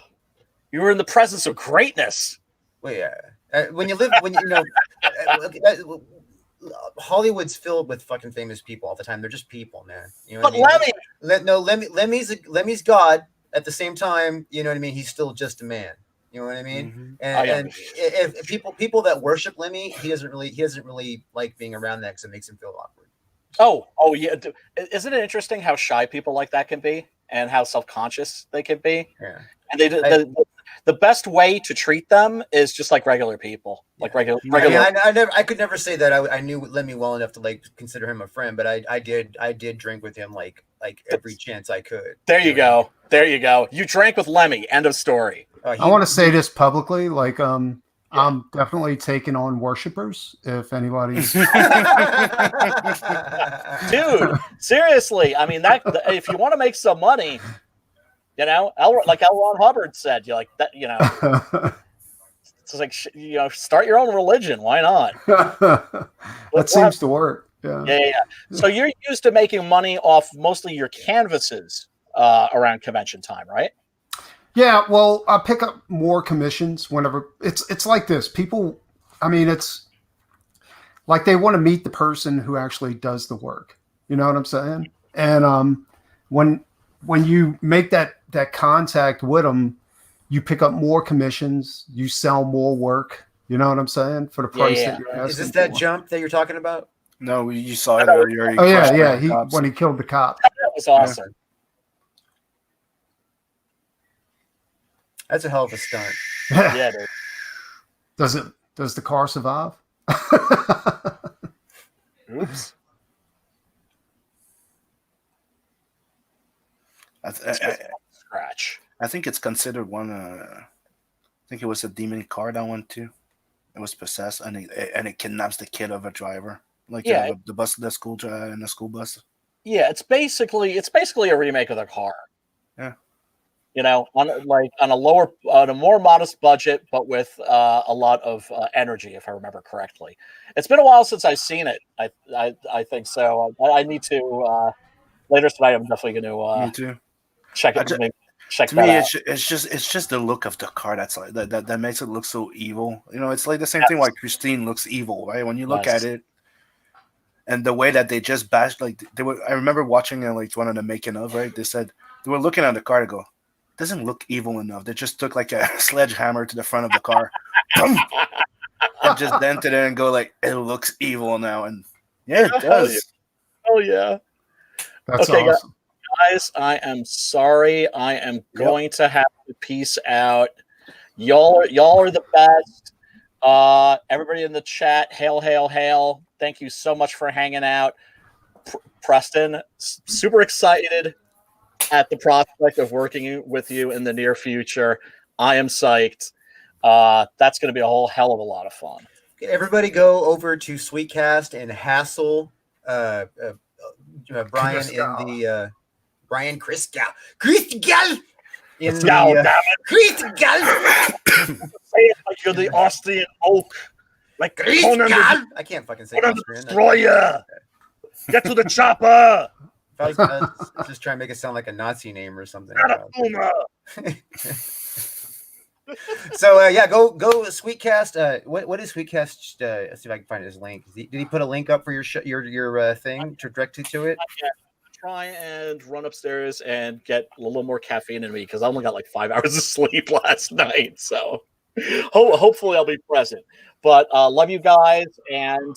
B: you were in the presence of greatness.
A: Well, yeah. Hollywood's filled with fucking famous people all the time. They're just people, man. You know what I mean? Lemmy's God. At the same time, you know what I mean. He's still just a man. You know what I mean? Mm-hmm. And if people that worship Lemmy, he doesn't really like being around that because it makes him feel awkward.
B: Oh yeah. Isn't it interesting how shy people like that can be and how self-conscious they can be?
A: Yeah.
B: And the best way to treat them is just like regular people, like regular.
A: I could never say that I knew Lemmy well enough to like consider him a friend, but I did drink with him like like every chance I could.
B: There you go. There you go. You drank with Lemmy. End of story.
D: I want to say this publicly. Like, I'm definitely taking on worshipers. If anybody's,
B: Dude, seriously. I mean, that if you want to make some money, you know, like L. Ron Hubbard said, you like that, you know. It's like, you know, start your own religion. Why not?
D: that seems to work.
B: Yeah. So you're used to making money off mostly your canvases around convention time, right?
D: Yeah. Well, I pick up more commissions whenever it's like this. People, I mean, it's like they want to meet the person who actually does the work. You know what I'm saying? And when you make that contact with them, you pick up more commissions, you sell more work. You know what I'm saying? For the price that you're asking.
A: Is this that jump that you're talking about?
C: No, you saw it earlier.
D: Oh yeah. When he killed the cop.
B: That was awesome.
A: That's a hell of a stunt.
B: Yeah, dude.
D: Does the car survive?
B: Oops. Scratch.
C: I think it's considered one. I think it was a demon car, that one too. It was possessed, and it kidnaps the kid of a driver, like the school in the school bus.
B: Yeah, it's basically a remake of the car.
C: Yeah.
B: You know, on a more modest budget, but with a lot of energy, if I remember correctly. It's been a while since I've seen it. I think so. I need to later tonight. I'm definitely going to.
C: Me too.
B: Check it. Check
C: to
B: that
C: me,
B: out.
C: it's just the look of the car that's like that makes it look so evil. You know, it's like the same thing why Christine looks evil, right? When you look at it, and the way that they just bashed, like they were. I remember watching like one of the making of, right? They said they were looking at the car to go, doesn't look evil enough. They just took like a sledgehammer to the front of the car, and just dented it and go like, it looks evil now, and yeah, it does.
B: Oh yeah.
D: That's
B: okay,
D: awesome.
B: Guys, I am sorry. I am going to have to peace out. Y'all are the best. Everybody in the chat, hail, hail, hail. Thank you so much for hanging out. Preston, super excited at the prospect of working with you in the near future. I am psyched. That's going to be a whole hell of a lot of fun.
A: Everybody go over to Sweetcast and hassle Brian in the Brian Christgal in the Christgal.
B: Say it like you're the Austrian oak, like
A: I can't fucking say Austrian.
B: Destroyer. Get to the chopper.
A: If I was just trying to make it sound like a Nazi name or something. So go Sweetcast. What is Sweetcast? Let's see if I can find his link. Did he put a link up for your thing to direct you to it?
B: Try and run upstairs and get a little more caffeine in me because I only got like 5 hours of sleep last night. So hopefully I'll be present. But love you guys and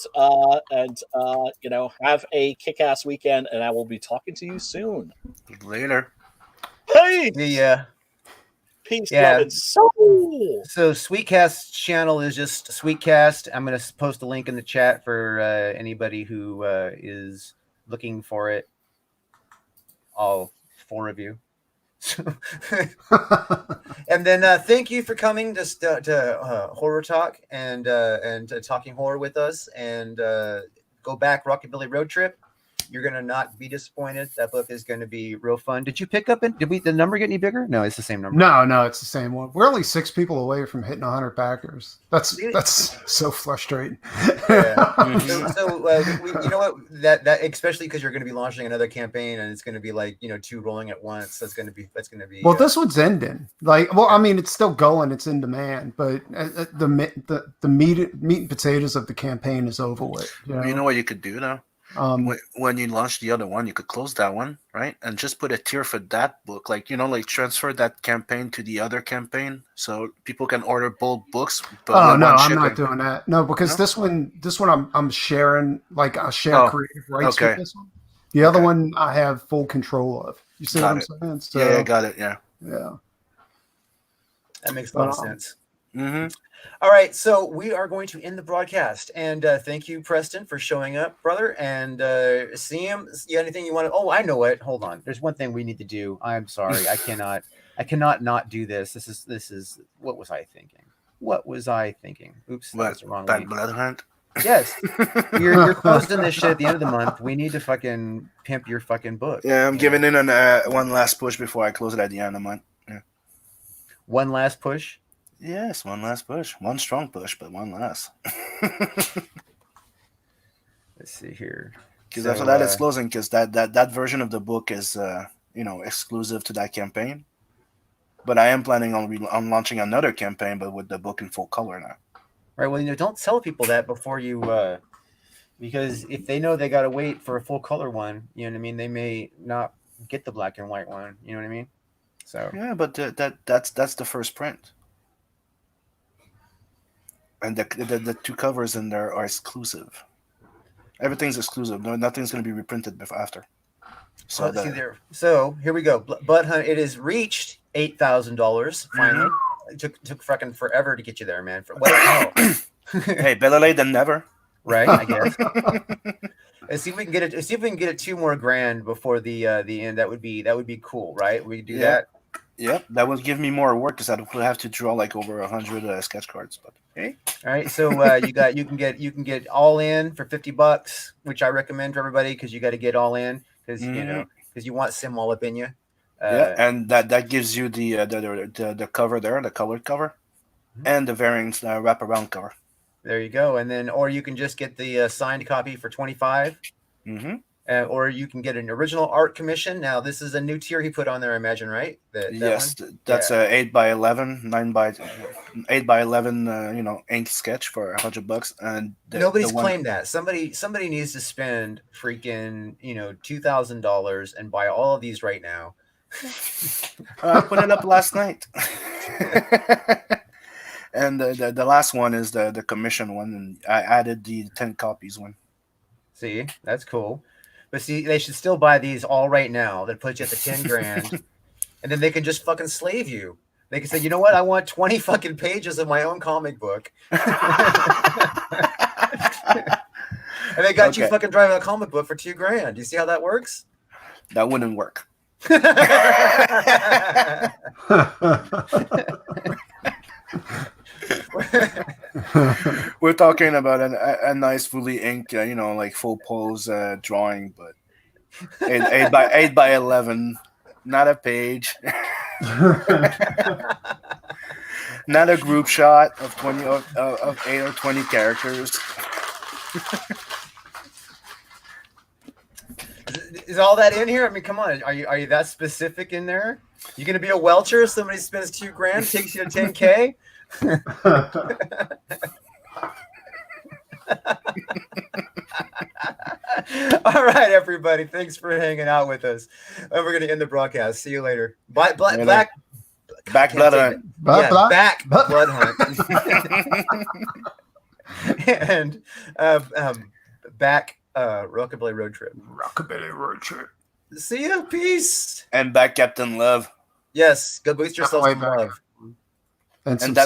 B: you know, have a kick-ass weekend, and I will be talking to you soon.
C: Later.
B: Hey. Peace, love, and soul.
A: So Sweetcast's channel is just Sweetcast. I'm going to post a link in the chat for anybody who is looking for it. All 4 of you. And then thank you for coming to Horror Talk and talking horror with us. And go back Rockabilly Road Trip. You're gonna not be disappointed. That book is going to be real fun. Did you pick up it? Did the number get any bigger? No, it's the same number.
D: No, it's the same one. We're only 6 people away from hitting 100 backers. That's so frustrating.
A: Yeah. So you know what? That especially because you're going to be launching another campaign, and it's going to be like 2 rolling at once. That's going to be.
D: Well, this one's ending. I mean, it's still going. It's in demand, but the meat and potatoes of the campaign is over with.
C: You know what you could do now? When you launch the other one, you could close that one, right? And just put a tier for that book, like transfer that campaign to the other campaign, so people can order both books.
D: But no, I'm not doing that. No, because this one, I'm sharing, like I share creative rights with this one. The other one, I have full control of. You see what I'm saying? So,
C: yeah, got it. Yeah.
A: That makes a lot of sense.
C: Mm-hmm.
A: All right, so we are going to end the broadcast, and thank you, Preston, for showing up, brother. And Sam, you got anything you want to? Oh, I know it. Hold on. There's one thing we need to do. I'm sorry, I cannot not do this. This is. What was I thinking? What was I thinking? Oops, that was the wrong
C: Bad
A: link.
C: Blood Hunt?
A: Yes, you're closing this shit at the end of the month. We need to fucking pimp your fucking book.
C: Yeah, I'm giving in on one last push before I close it at the end of the month. Yeah.
A: One last push.
C: Yes, one last push. One strong push, but one last.
A: Let's see here.
C: Because after that, it's closing. Because that version of the book is exclusive to that campaign. But I am planning on launching another campaign, but with the book in full color now.
A: Right. Well, don't tell people that before you, because if they know they got to wait for a full color one, you know what I mean. They may not get the black and white one. You know what I mean. So
C: yeah, but that's the first print. And the two covers in there are exclusive. Everything's exclusive. No, nothing's going to be reprinted after. So
A: So here we go. Blood Hunt. It has reached $8,000 finally. It took fucking forever to get you there, man.
C: Hey, better late than never.
A: Right, I guess. Let's see if we can get it. See if we can get it $2 more grand before the end. That would be cool, right? We do that.
C: Yep, that would give me more work because I would have to draw like over 100 sketch cards. But hey,
A: all right. So you can get all in for $50, which I recommend for everybody because you got to get all in because because you want Sim all up in you.
C: And that gives you the cover there, the colored cover, and the variants wraparound cover.
A: There you go, and then or you can just get the signed copy for $25.
C: Mm-hmm.
A: Or you can get an original art commission. Now, this is a new tier he put on there, I imagine, right?
C: Yes, that's a 8x11, 8x11, ink sketch for $100, and
A: nobody's claimed that. Somebody needs to spend freaking $2,000 and buy all of these right now.
C: I put it up last night, and the last one is the commission one, and I added the 10 copies one.
A: See, that's cool. But see, they should still buy these all right now. That puts you at the 10 grand. And then they can just fucking slave you. They can say, you know what? I want 20 fucking pages of my own comic book. And they got you fucking driving a comic book for $2 grand. Do you see how that works?
C: That wouldn't work. We're talking about a nice fully inked, like full pose drawing, but 8x11, not a page, not a group shot of 20 of 8 or 20 characters.
A: Is all that in here? I mean, come on. Are you that specific in there? You gonna be a welcher? Somebody spends $2 grand, takes you to 10K. All right, everybody. Thanks for hanging out with us. And we're going to end the broadcast. See you later. Back Blood Hunt.
C: Back Blood
A: Hunt. And back Rockabilly Roadtrip.
D: Rockabilly Roadtrip.
A: See you. Peace.
C: And back Captain Love.
A: Yes. Go boost yourself some love.
D: And some
C: that